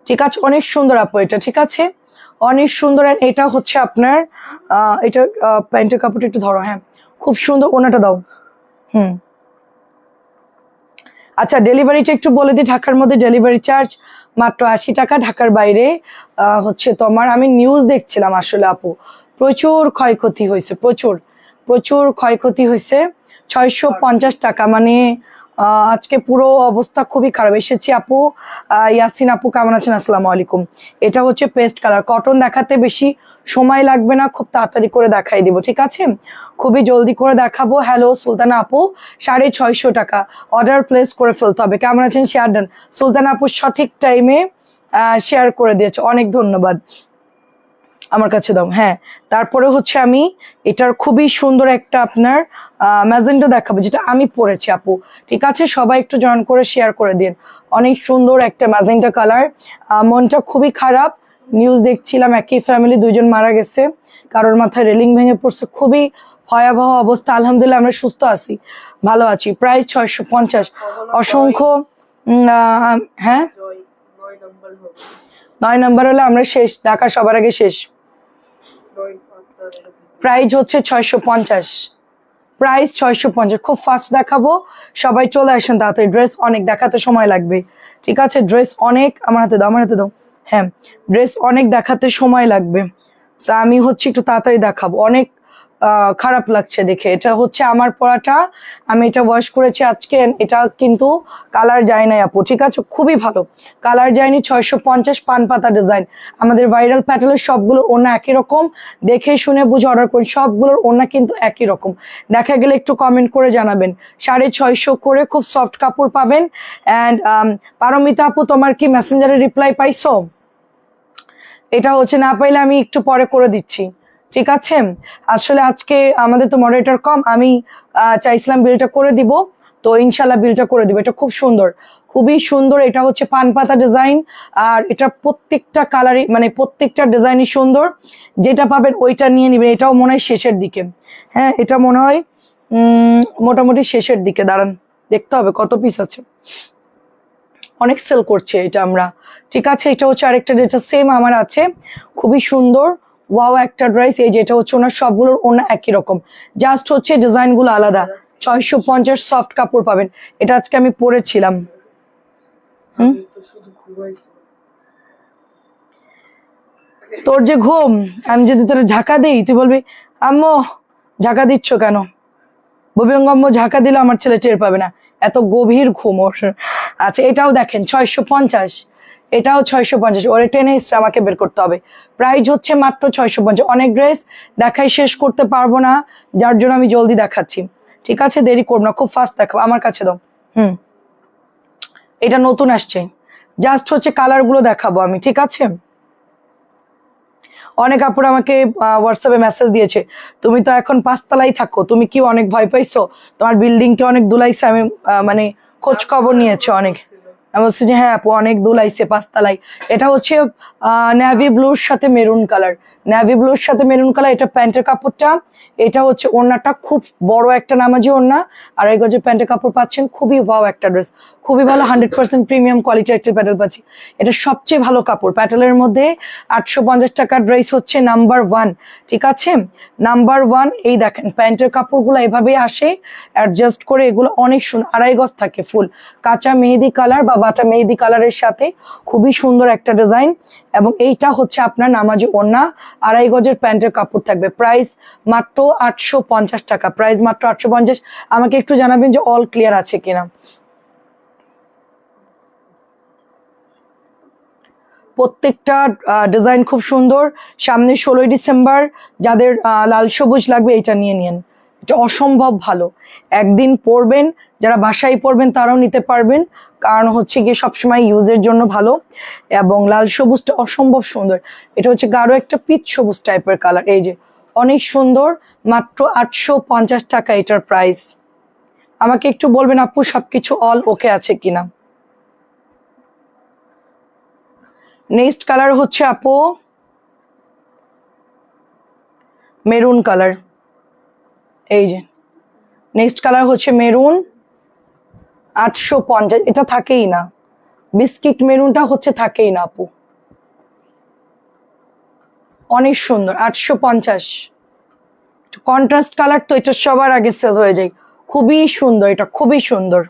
ঠিক আছে, অনেক সুন্দর আপু এটা, ঠিক আছে অনেক সুন্দর। আর এটা হচ্ছে আপনার এটা প্যান্টের কাপড়টা একটু ধরো, হ্যাঁ খুব সুন্দর, ওনাটা দাও। আচ্ছা ডেলিভারিটা একটু বলে দিই, ঢাকার মধ্যে ডেলিভারি চার্জ মাত্র 80 টাকা, ঢাকার বাইরে হচ্ছে তোমার, আমি নিউজ দেখছিলাম আসলে আপু, প্রচুর ক্ষয়ক্ষতি হয়েছে, প্রচুর প্রচুর ক্ষয়ক্ষতি হয়েছে। 650 টাকা, মানে আজকে পুরো অবস্থা খুবই খারাপ। এসেছি আপু, ইয়াসিন আপু কেমন আছেন? আসসালামু আলাইকুম। এটা হচ্ছে পেস্ট কালার, কটন দেখাতে বেশি সময় লাগবে না, খুব তাড়াতাড়ি করে দেখাই দিব, ঠিক আছে খুবই জলদি করে দেখাবো। হ্যালো সুলতানা আপু, 650 টাকা, অর্ডার প্লেস করে ফেলতে হবে। কেমন আছেন? Share done. সুলতানা আপু সঠিক টাইমে শেয়ার করে দিয়েছে, অনেক ধন্যবাদ। আমার কাছে দাও, হ্যাঁ। তারপরে হচ্ছে আমি এটার খুবই সুন্দর একটা আপনার ম্যাজেন্টা দেখাবো, যেটা আমি পরেছি আপু, ঠিক আছে সবাই একটু জয়েন করে শেয়ার করে দিন। অনেক সুন্দর একটা ম্যাজেন্টা কালার। মনটা খুবই খারাপ, নিউজ দেখছিলাম একই ফ্যামিলি দুইজন মারা গেছে, কারোর মাথায় রেলিং ভেঙে পড়ছে, খুবই ভয়াবহ অবস্থা। আলহামদুলিল্লাহ আমরা সুস্থ আছি, ভালো আছি। প্রাইস 650, অসংখ্য হ্যাঁ 9 নম্বর হলে আমরা শেষ, ঢাকা সবার আগে শেষ। প্রাইস হচ্ছে 650, প্রাইস 650, খুব ফাস্ট দেখাবো, সবাই চলে আসেন তাড়াতাড়ি, ড্রেস অনেক দেখাতে সময় লাগবে, ঠিক আছে ড্রেস অনেক, আমার হাতে দাও, আমার হাতে দাও, হ্যাঁ ড্রেস অনেক দেখাতে সময় লাগবে, আমি হচ্ছে একটু তাড়াতাড়ি দেখাবো। অনেক খারাপ লাগছে দেখে, এটা হচ্ছে আমার পরাটা, আমি এটা ওয়াশ করেছি আজকে, এটা কিন্তু কালার যায় নাই আপু, ঠিক আছে খুবই ভালো, কালার যায়নি। 650, পান পাতা ডিজাইন, আমাদের ভাইরাল প্যাটার্নের সবগুলোর ওড়না একই রকম, দেখে শুনে বুঝে অর্ডার করুন, সবগুলোর ওড়না কিন্তু একই রকম, দেখা গেলে একটু কমেন্ট করে জানাবেন। 650 করে খুব সফট কাপড় পাবেন। অ্যান্ড পারমিতা আপু তোমার কি মেসেঞ্জারে রিপ্লাই পাইছো? এটা হচ্ছে না পাইলে আমি একটু পরে করে দিচ্ছি, ঠিক আছে। আসলে আজকে আমাদের তো মডারেটর কম, আমি চাইছিলাম বিলটা করে দিব, তো ইনশাল্লাহ বিলটা করে দিব। এটা খুব সুন্দর, খুবই সুন্দর, এটা হচ্ছে পান পাতা ডিজাইন, আর এটা প্রত্যেকটা কালারই মানে প্রত্যেকটা ডিজাইনই সুন্দর, যেটা পাবেন ওইটা নিয়ে নিবেন। এটাও মনে হয় শেষের দিকে, হ্যাঁ এটা মনে হয় মোটামুটি শেষের দিকে, দাঁড়ান দেখতে হবে কত পিস আছে, অনেক সেল করছে এটা আমরা, ঠিক আছে। এটা হচ্ছে আরেকটা, যেটা সেম আমার আছে, খুবই সুন্দর, ওয়াও একটা ড্রেস। এই যে এটা হচ্ছে ওনার সবগুলোর ওনা একই রকম, জাস্ট হচ্ছে ডিজাইন গুলো আলাদা। 650 সফট কাপড় পাবেন, এটা আজকে আমি পরেছিলাম। তোর যে ঘুম, আমি যদি তোর ঝাঁকা দিই তুই বলবি আম্মু ঝাঁকা দিচ্ছ কেন, আম্মু ঝাঁকা দিলে আমার ছেলে টের পাবে না, এত গভীর ঘুম ওর। আচ্ছা এটাও দেখেন 650, এটাও 650, ওরে টেনে এসে আমাকে বের করতে হবে। প্রাইস হচ্ছে মাত্র 650। অনেক ড্রেস দেখাই শেষ করতে পারবো না, যার জন্য আমি জলদি দেখাচ্ছি, ঠিক আছে দেরি করবো না, খুব ফাস্ট দেখাবো। আমার কাছে দাও, এটা নতুন আসছে, জাস্ট হচ্ছে কালার গুলো দেখাবো আমি, ঠিক আছে। অনেক আপুরা আমাকে হোয়াটসঅ্যাপে মেসেজ দিয়েছে, তুমি তো এখন 5 তলায় থাকো, তুমি কি অনেক ভয় পাইছো, তোমার বিল্ডিং কে অনেক দুলাইছে, আমি মানে খোঁজ খবর নিয়েছে অনেক, আমি বলছি যে হ্যাঁ আপু অনেক দুলাইছে 5 তলায়। এটা হচ্ছে নেভি ব্লুর সাথে মেরুন কালার, নেভি ব্লুর সাথে মেরুন কালার, এটা প্যান্টের কাপড়টা, এটা হচ্ছে ওড়নাটা খুব বড় একটা নামাজি ওড়না, আর এই গজে প্যান্টের কাপড় পাচ্ছেন, খুবই ভালো একটা ড্রেস, খুবই ভালো, 100% প্রিমিয়াম কোয়ালিটির একটা প্যাটেল পাচ্ছি। এটা সবচেয়ে ভালো কাপড় প্যাটেলের মধ্যে। 850 টাকার ড্রেস হচ্ছে নাম্বার 1, ঠিক আছে নাম্বার 1। এই দেখেন প্যান্টের কাপড়গুলো এভাবেই আসে অ্যাডজাস্ট করে, এগুলো অনেক সুন্দর, 2.5 গজ থাকে, ফুল কাঁচা মেহেদি কালার বা বাটা মেহেদি কালারের সাথে, খুবই সুন্দর একটা ডিজাইন। এবং এইটা হচ্ছে আপনার নামাজি ওড়না, 2.5 গজের প্যান্টের কাপড় থাকবে, প্রাইস মাত্র 850 টাকা, প্রাইস মাত্র 850। আমাকে একটু জানাবেন যে অল ক্লিয়ার আছে কিনা। প্রত্যেকটা ডিজাইন খুব সুন্দর। সামনে 16ই ডিসেম্বর, যাদের লাল সবুজ লাগবে এটা নিয়ে নিন, এটা অসম্ভব ভালো, একদিন পরবেন, যারা বাসায় পরবেন তারাও নিতে পারবেন, কারণ হচ্ছে গিয়ে সবসময় ইউজের জন্য ভালো। এবং লাল সবুজটা অসম্ভব সুন্দর, এটা হচ্ছে গাঢ় একটা পিচ সবুজ টাইপের কালার, এই যে অনেক সুন্দর, মাত্র 850 টাকা এটার প্রাইস। আমাকে একটু বলবেন আপু সবকিছু অল ওকে আছে কিনা। নেক্সট কালার হচ্ছে আপু মেরুন কালার, এই যে নেক্সট কালার হচ্ছে মেরুন, 850, এটা থাকেই না, বিস্কিট মেরুনটা হচ্ছে থাকেই না আপু, অনেক সুন্দর। 850, কন্ট্রাস্ট কালার তো, এটা সবার আগে সেল হয়ে যায়। খুবই সুন্দর, এটা খুবই সুন্দর।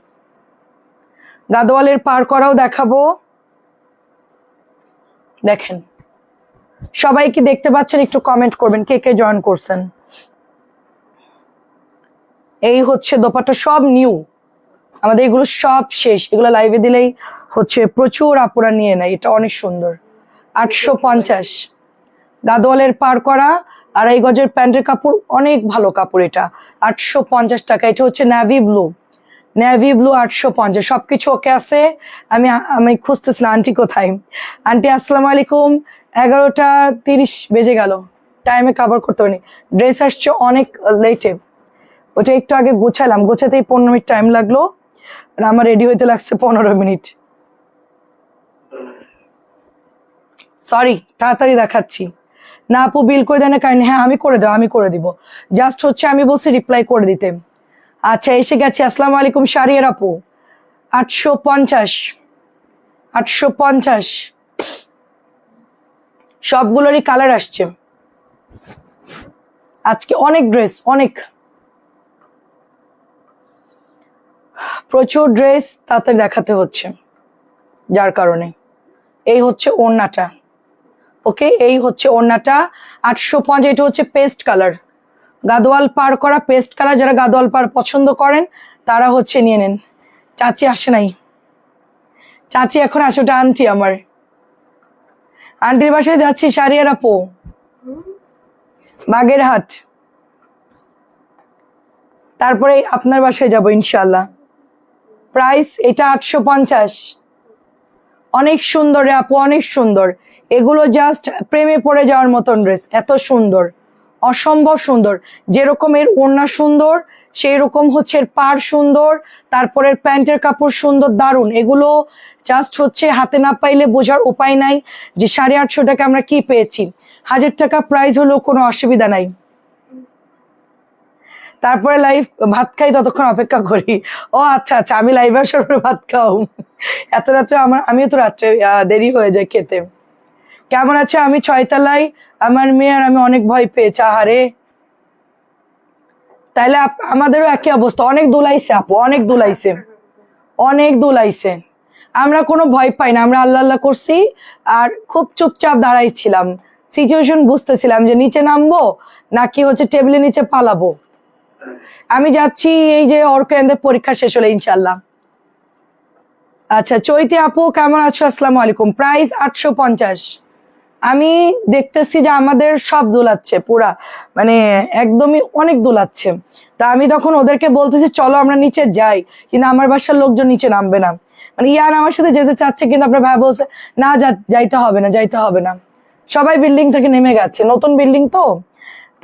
গাদোয়ালের পার করাও দেখাবো, দেখেন। সবাই কি দেখতে পাচ্ছেন? একটু কমেন্ট করবেন কে কে জয়েন করছেন। এই হচ্ছে দোপাট্টা, সব নিউ, আমাদের এগুলো সব শেষ। এগুলো লাইভে দিলেই হচ্ছে প্রচুর আপুরা নিয়ে নেয়। এটা অনেক সুন্দর। 850, গাদোয়ালের পার করা, 2.5 গজের প্যান্টের কাপড়, অনেক ভালো কাপড় এটা। 850 টাকা। এটা হচ্ছে নেভি ব্লু, নেভি ব্লু 850। সবকিছু ওকে আছে। আমি আমি খুঁজতেছিলাম আন্টি কোথায়। আন্টি আসসালামু আলাইকুম। 11টা 30 বেজে গেল, টাইমে কভার করতে পারিনি। ড্রেস আসছে অনেক লেটে, ওটা একটু আগে গোছালাম, গোছাতেই 15 মিনিট টাইম লাগলো, আর আমার রেডি হইতে লাগছে 15 মিনিট। সরি, তাড়াতাড়ি দেখাচ্ছি না আপু। বিল করে দেন কারণ, হ্যাঁ আমি করে দেবো, আমি করে দিব। জাস্ট হচ্ছে আমি বলছি রিপ্লাই করে দিতে। আচ্ছা এসে গেছে। আসসালামু আলাইকুম শারিয়ার আপু। 850, 850, সবগুলোরই কালার আসছে আজকে। অনেক ড্রেস, অনেক, প্রচুর ড্রেস তাড়াতাড়ি দেখাতে হচ্ছে, যার কারণে। এই হচ্ছে ওড়নাটা, ওকে, এই হচ্ছে ওড়নাটা 850। এটা হচ্ছে পেস্ট কালার, গাদোয়াল পার করা পেস্ট কালার। যারা গাদোয়াল পার পছন্দ করেন তারা হচ্ছে নিয়ে নেন। চাচি আসে নাই, চাচি এখন আসে, ওটা আন্টি আমার। আন্টির বাসায় যাচ্ছি শারিয়ার আপু, বাগেরহাট, তারপরে আপনার বাসায় যাবো ইনশাল্লাহ। প্রাইস এটা 850। অনেক সুন্দর রে আপু, অনেক সুন্দর। এগুলো জাস্ট প্রেমে পড়ে যাওয়ার মতন ড্রেস, এত সুন্দর, অসম্ভব সুন্দর। যেরকম এর ওড়না সুন্দর, সেই রকম হচ্ছে এর পাড় সুন্দর, তারপরে প্যান্টের কাপড় সুন্দর, দারুণ। এগুলো জাস্ট হচ্ছে হাতে না পাইলে বোঝার উপায় নাই যে 850 টাকা আমরা কি পেয়েছি। 1000 টাকা প্রাইস হলেও কোনো অসুবিধা নাই। তারপরে লাইভ ভাত খাই, ততক্ষণ অপেক্ষা করি। ও আচ্ছা আচ্ছা, আমি লাইভে আসার পরে ভাত খাও? এত রাত্রে আমিও তো রাত্রে দেরি হয়ে যায় খেতে। কেমন আছে? আমি 6 তলায়, আমার মেয়ে আর আমি অনেক ভয় পেয়েছি। আহারে, তাইলে আমাদেরও একই অবস্থা। অনেক দুলাইছে আপু, অনেক দুলাইছে, অনেক দুলাইছে। আমরা কোনো ভয় পাই না, আমরা আল্লাহ আল্লাহ করছি আর খুব চুপচাপ দাঁড়াইছিলাম। সিচুয়েশন বুঝতেছিলাম যে নিচে নামবো নাকি হচ্ছে টেবিলের নিচে পালাবো। আমি যাচ্ছি, এই যে অর্কেন্দ্রের পরীক্ষা শেষ হলে ইনশাল্লাহ। আচ্ছা চৈতি আপু কেমন আছো? আসসালামু আলাইকুম। প্রাইস 850। আমি দেখতেছি যে আমাদের সব দুলাচ্ছে পুরা, মানে একদমই অনেক দুলাচ্ছে। তা আমি তখন ওদেরকে বলতেছি চলো আমরা নিচে যাই, কিন্তু আমার বাসার লোকজন নিচে নামবে না। মানে ইয়ার আমার সাথে যেতে চাচ্ছে, কিন্তু আপনার ভাই বলছে না যাইতে হবে না, যাইতে হবে না। সবাই বিল্ডিং থেকে নেমে গেছে, নতুন বিল্ডিং তো,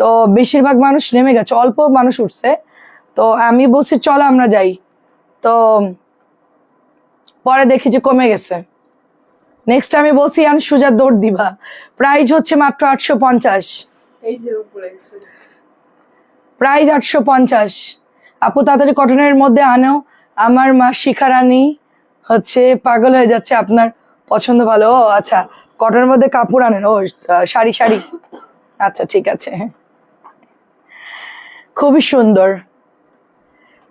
তো বেশিরভাগ মানুষ নেমে গেছে, অল্প মানুষ উঠছে। তো আমি বলছি চলো আমরা যাই, তো পরে দেখি যে কমে গেছে। নেক্সট আমি বলছি আমি সুজা দৌড় দিবা। প্রাইস হচ্ছে মাত্র 850। প্রাইস 850। আপু তাড়াতাড়ি কটনের মধ্যে আনো, আমার মা শিখা রানী হচ্ছে পাগল হয়ে যাচ্ছে আপনার পছন্দ ভালো। ও আচ্ছা, কটনের মধ্যে কাপড় আনেন। ও শাড়ি, শাড়ি, আচ্ছা ঠিক আছে। খুবই সুন্দর।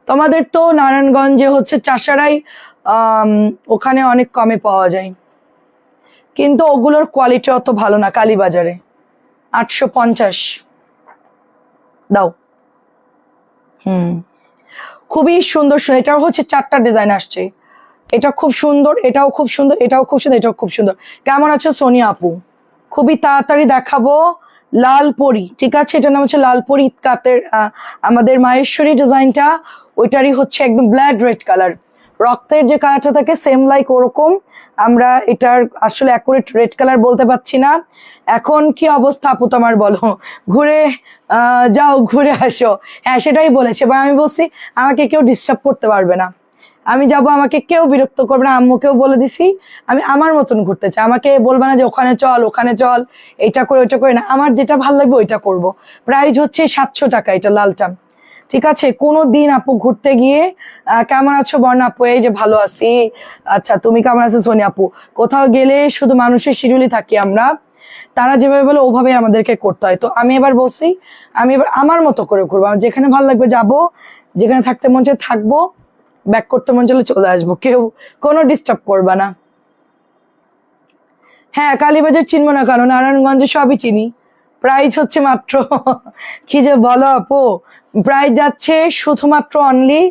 তোমাদের তো নারায়ণগঞ্জে হচ্ছে চাষারাই, ওখানে অনেক কমে পাওয়া যায়, কিন্তু ওগুলোর কোয়ালিটি অত ভালো না। কালীবাজারে 850 দাও। খুবই সুন্দর। এটাও হচ্ছে 4টা ডিজাইন আসছে। এটা খুব সুন্দর, এটাও খুব সুন্দর, এটাও খুব সুন্দর, এটাও খুব সুন্দর। কেমন আছো সোনিয়া আপু? খুবই তাড়াতাড়ি দেখাবো। লাল পরি, ঠিক আছে, এটার নাম হচ্ছে লাল পরি কাতের। আমাদের মাহেশ্বরী ডিজাইনটা ওইটারই হচ্ছে একদম ব্ল্যাক রেড কালার, রক্তের যে কালারটা থাকে সেম লাইক ওরকম। আমরা এটার আসলে অ্যাকুরেট রেড কালার বলতে পারছি না। এখন কি অবস্থা আপু তোমার বলো? ঘুরে যাও, ঘুরে আসো। হ্যাঁ সেটাই বলেছে, বা আমি বলছি আমাকে কেউ ডিস্টার্ব করতে পারবে না, আমি যাব, আমাকে কেউ বিরক্ত করবে না। আম্মুকেও বলে দিছি আমি আমার মতন ঘুরতে চাই, আমাকে বলবে না যে ওখানে চল ওখানে চল, এটা করে ওইটা করে না, আমার যেটা ভালো লাগবে ওইটা করব। প্রাইস হচ্ছে 700 টাকা এটা লালটা, ঠিক আছে, কোনো দিন আপু ঘুরতে গিয়ে কেমন আছো বর্ণা আপু, এই যে ভালো আছি। আচ্ছা তুমি কেমন আছো সোনি আপু? কোথাও গেলে শুধু মানুষের শিডিউলই থাকি আমরা, তারা যেভাবে বলে ওভাবে আমাদেরকে করতে হয়। তো আমি এবার বলছি, আমি এবার আমার মতো করে ঘুরবো, আমার যেখানে ভালো লাগবে যাব, যেখানে থাকতে মন চায় থাকবো, ব্যাক করতে মন চাইলে চলে আসবো, কেউ কোনো ডিস্টার্ব করবা না। হ্যাঁ কালীবাজার চিনবো না কারণ নারায়ণগঞ্জে সবই চিনি। প্রাইস হচ্ছে মাত্র কি যে বলো আপু, প্রাইস যাচ্ছে শুধুমাত্র অনলি,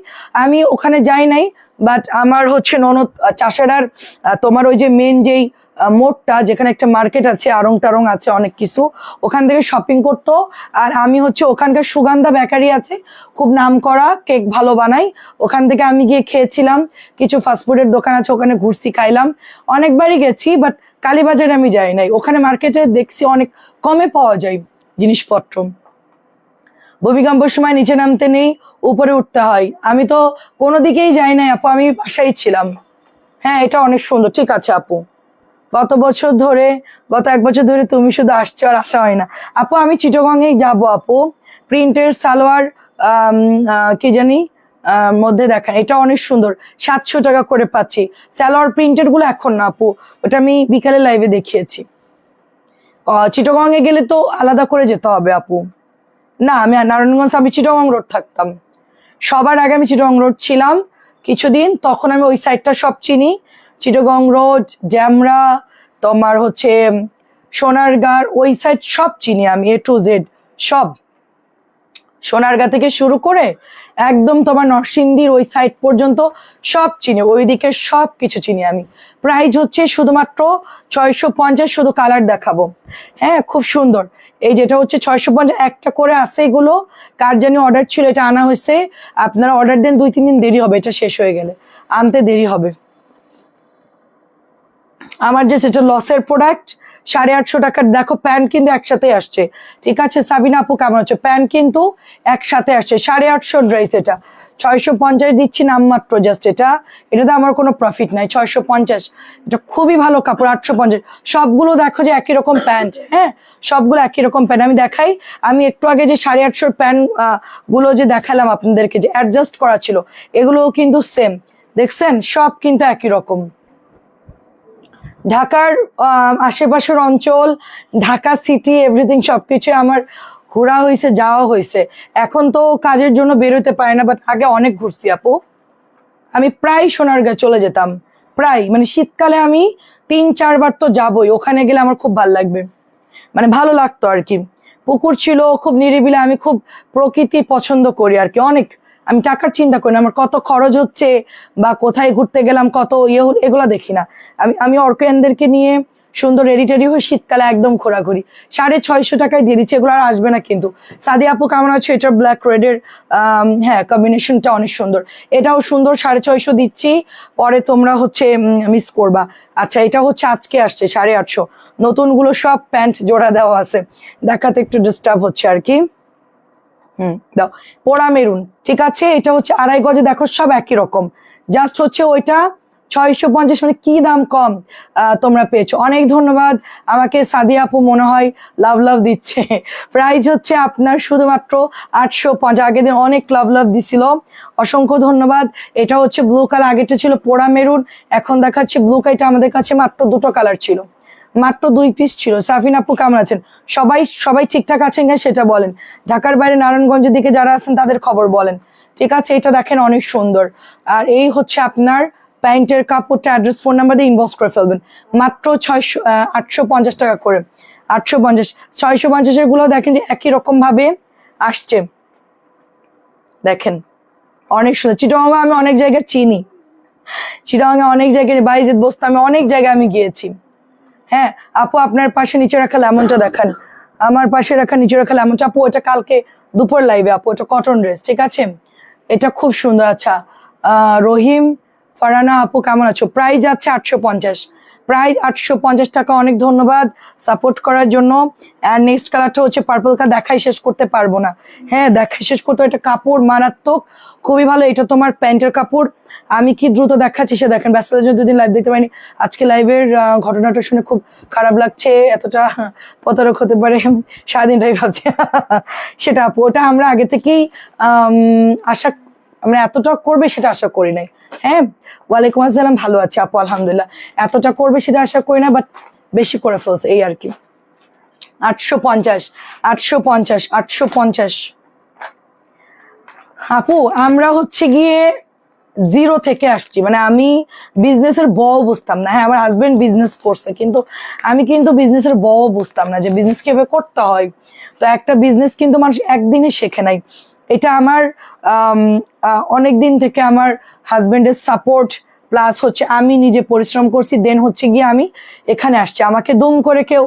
আমি ওখানে যাই নাই, বাট আমার হচ্ছে ননদ চাষেরার তোমার ওই যে মেন যেই মোড়টা যেখানে একটা মার্কেট আছে, আড়ং টারং আছে অনেক কিছু, ওখান থেকে শপিং করতো। আর আমি হচ্ছে ওখানকার সুগন্ধা বেকারি আছে, খুব নাম করা, কেক ভালো বানাই, ওখান থেকে আমি গিয়ে খেয়েছিলাম। কিছু ফাস্টফুডের দোকান আছে ওখানে ঘুরছি, খাইলাম, অনেকবারই গেছি, বাট কালীবাজারে আমি যাই নাই। ওখানে মার্কেটে দেখছি অনেক কমে পাওয়া যায় জিনিসপত্র। ভূমিকম্পের সময় নিচে নামতে নেই, উপরে উঠতে হয়। আমি তো কোনো দিকেই যাই নাই আপু, আমি বাসায় ছিলাম। হ্যাঁ এটা অনেক সুন্দর। ঠিক আছে আপু, গত বছর ধরে, গত 1 বছর ধরে তুমি শুধু আসছো আর আসা হয় না। আপু আমি চিটাগংয়েই যাবো আপু, প্রিন্টের সালোয়ার কি জানি মধ্যে দেখেন, এটা অনেক সুন্দর, 700 টাকা করে পাচ্ছি। সালোয়ার প্রিন্টের গুলো এখন না আপু, ওটা আমি বিকালে লাইভে দেখিয়েছি। চিটাগংয়ে গেলে তো আলাদা করে যেতে হবে আপু। না আমি নারায়ণগঞ্জ, আমি চিটাগং রোড থাকতাম, সবার আগে আমি চিটাগং রোড ছিলাম কিছুদিন, তখন আমি ওই সাইডটা সব চিনি। চিটাগং রোড, জ্যামরা, তোমার হচ্ছে সোনারগাঁর ওই সাইড সব চিনি আমি, A to Z সব। সোনারগাঁ থেকে শুরু করে একদম তোমার নরসিংদীর ওই সাইড পর্যন্ত সব চিনি, ওইদিকে সব কিছু চিনি আমি। প্রাইস হচ্ছে শুধুমাত্র 650, শুধু কালার দেখাবো। হ্যাঁ খুব সুন্দর, এই যেটা হচ্ছে 650, একটা করে আছে, এগুলো কার জানি অর্ডার ছিল, এটা আনা হয়েছে। আপনারা অর্ডার দেন, 2-3 দিন দেরি হবে, এটা শেষ হয়ে গেলে আনতে দেরি হবে। আমার যে সেটা লসের প্রোডাক্ট, 850 টাকার দেখো প্যান্ট কিন্তু একসাথে আসছে। ঠিক আছে সাবিনা আপু কেমন আছে, প্যান্ট কিন্তু একসাথে আসছে, 850 ড্রেস, এটা 650 দিচ্ছি নামমাত্র, জাস্ট এটা, এটাতে আমার কোনো প্রফিট নাই। 650, এটা খুবই ভালো কাপড়। 850, সবগুলো দেখো যে একই রকম প্যান্ট, হ্যাঁ সবগুলো একই রকম প্যান্ট। আমি দেখাই, আমি একটু আগে যে 850 প্যান্ট গুলো যে দেখালাম আপনাদেরকে, যে অ্যাডজাস্ট করা ছিল, এগুলোও কিন্তু সেম, দেখছেন সব কিন্তু একই রকম। ঢাকার আশেপাশের অঞ্চল, ঢাকা সিটি, এভরিথিং সবকিছু আমার ঘোরা হয়েছে, যাওয়া হয়েছে। এখন তো কাজের জন্য বেরোতে পারি না, বাট আগে অনেক ঘুরছি আপু। আমি প্রায় সোনারগাঁ চলে যেতাম, প্রায়, মানে শীতকালে আমি 3-4 বার তো যাবই, ওখানে গেলে আমার খুব ভালো লাগবে, মানে ভালো লাগতো আর কি। পুকুর ছিল খুব নিরিবিলি, আমি খুব প্রকৃতি পছন্দ করি আর কি অনেক। আমি টাকার চিন্তা করি না, আমার কত খরচ হচ্ছে বা কোথায় ঘুরতে গেলাম কত ইয়ে হলো, এগুলা দেখি না। আমি অর্কেনদেরকে নিয়ে সুন্দর রেডি টেডি হয়ে শীতকালে একদম ঘোরাঘুরি। 650 টাকায় দিয়ে দিচ্ছি, এগুলো আর আসবে না কিন্তু। সাদি আপু কেমন আছে, এটা ব্ল্যাক রেডের হ্যাঁ কম্বিনেশনটা অনেক সুন্দর, এটাও সুন্দর, 650 দিচ্ছি, পরে তোমরা হচ্ছে মিস করবা। আচ্ছা এটা হচ্ছে আজকে আসছে 850, নতুনগুলো সব প্যান্ট জোড়া দেওয়া আছে, দেখাতে একটু ডিস্টার্ব হচ্ছে আর কি। দাও, পোড়া মেরুন, ঠিক আছে, এটা হচ্ছে 2.5 গজে, দেখো সব একই রকম, জাস্ট হচ্ছে ওইটা 650, মানে কি দাম কম তোমরা পেয়েছো, অনেক ধন্যবাদ। আমাকে সাদিয়া আপু মনে হয় লাভ লাভ দিচ্ছে। প্রাইস হচ্ছে আপনার শুধুমাত্র 850, আগের দিন অনেক লাভ লাভ দিছিল, অসংখ্য ধন্যবাদ। এটা হচ্ছে ব্লু কালার, আগেরটা ছিল পোড়া মেরুন, এখন দেখাচ্ছে ব্লু কালারটা, আমাদের কাছে মাত্র 2টো কালার ছিল, মাত্র 2 পিস ছিল। সাফিন আপু কেমন আছেন, সবাই সবাই ঠিকঠাক আছেন কিনা সেটা বলেন। ঢাকার বাইরে নারায়ণগঞ্জের দিকে যারা আছেন তাদের খবর বলেন। ঠিক আছে, এটা দেখেন অনেক সুন্দর। আর এই হচ্ছে আপনার প্যান্টের কাপড়টা, অ্যাড্রেস ফোন নাম্বার দিয়ে ইনবক্স করে ফেলবেন, মাত্র 850 টাকা করে। 850, 650 গুলো দেখেন যে একই রকম ভাবে আসছে, দেখেন অনেক সুন্দর। চিটাগাং আমি অনেক জায়গায় চিনি, চিটাগাং অনেক জায়গায় বাইজিদ বসতে, আমি অনেক জায়গায় আমি গিয়েছি। হ্যাঁ আপু আপনার পাশে নিচে রাখা লেমনটা দেখান, আমার পাশে রাখা নিচে রাখা লেমনটা, আপু এটা কালকে দুপুর লাইভে আপু, এটা কটন ড্রেস, ঠিক আছে, এটা খুব সুন্দর। আচ্ছা রহিম ফারানা আপু কেমন আছো, প্রাইস যাচ্ছে 850, প্রাইস 850 টাকা। অনেক ধন্যবাদ সাপোর্ট করার জন্য। আর নেক্সট কালারটা হচ্ছে পার্পল কালার, দেখাই শেষ করতে পারবো না। হ্যাঁ দেখাই শেষ করতে, এটা কাপড় মারাত্মক, খুবই ভালো। এটা তোমার প্যান্টের কাপড়। আমি কি দ্রুত দেখাচ্ছি সে দেখেন, ব্যস্ততার জন্য দুদিন লাইভ দেখতে পাইনি। আজকে লাইভের ঘটনাটা শুনে খুব খারাপ লাগছে, এতটা প্রতারক হতে পারে সারাদিনটাই ভাবছি সেটা আপু, ওটা আমরা আগে থেকেই আশা, আমরা এতটা করবে সেটা আশা করি নাই। হ্যাঁ ওয়ালাইকুম আসসালাম, ভালো আছে আপু আলহামদুলিল্লাহ। এতটা করবে সেটা আশা করি না, বাট বেশি করে ফেলছে এই আর কি। 850 850 850 আপু, আমরা হচ্ছে গিয়ে জিরো থেকে আসছি, মানে আমি বিজনেসের বুঝতাম না। হ্যাঁ আমার হাজবেন্ড বিজনেস করছে, কিন্তু আমি কিন্তু বিজনেসের বুঝতাম না যে বিজনেস কিভাবে করতে হয়। তো একটা বিজনেস কিন্তু মানুষ একদিনে শেখে নাই। এটা আমার অনেক দিন থেকে আমার হাজবেন্ডের সাপোর্ট প্লাস হচ্ছে আমি নিজে পরিশ্রম করছি, দেন হচ্ছে গিয়ে আমি এখানে আসছি। আমাকে দুম করে কেউ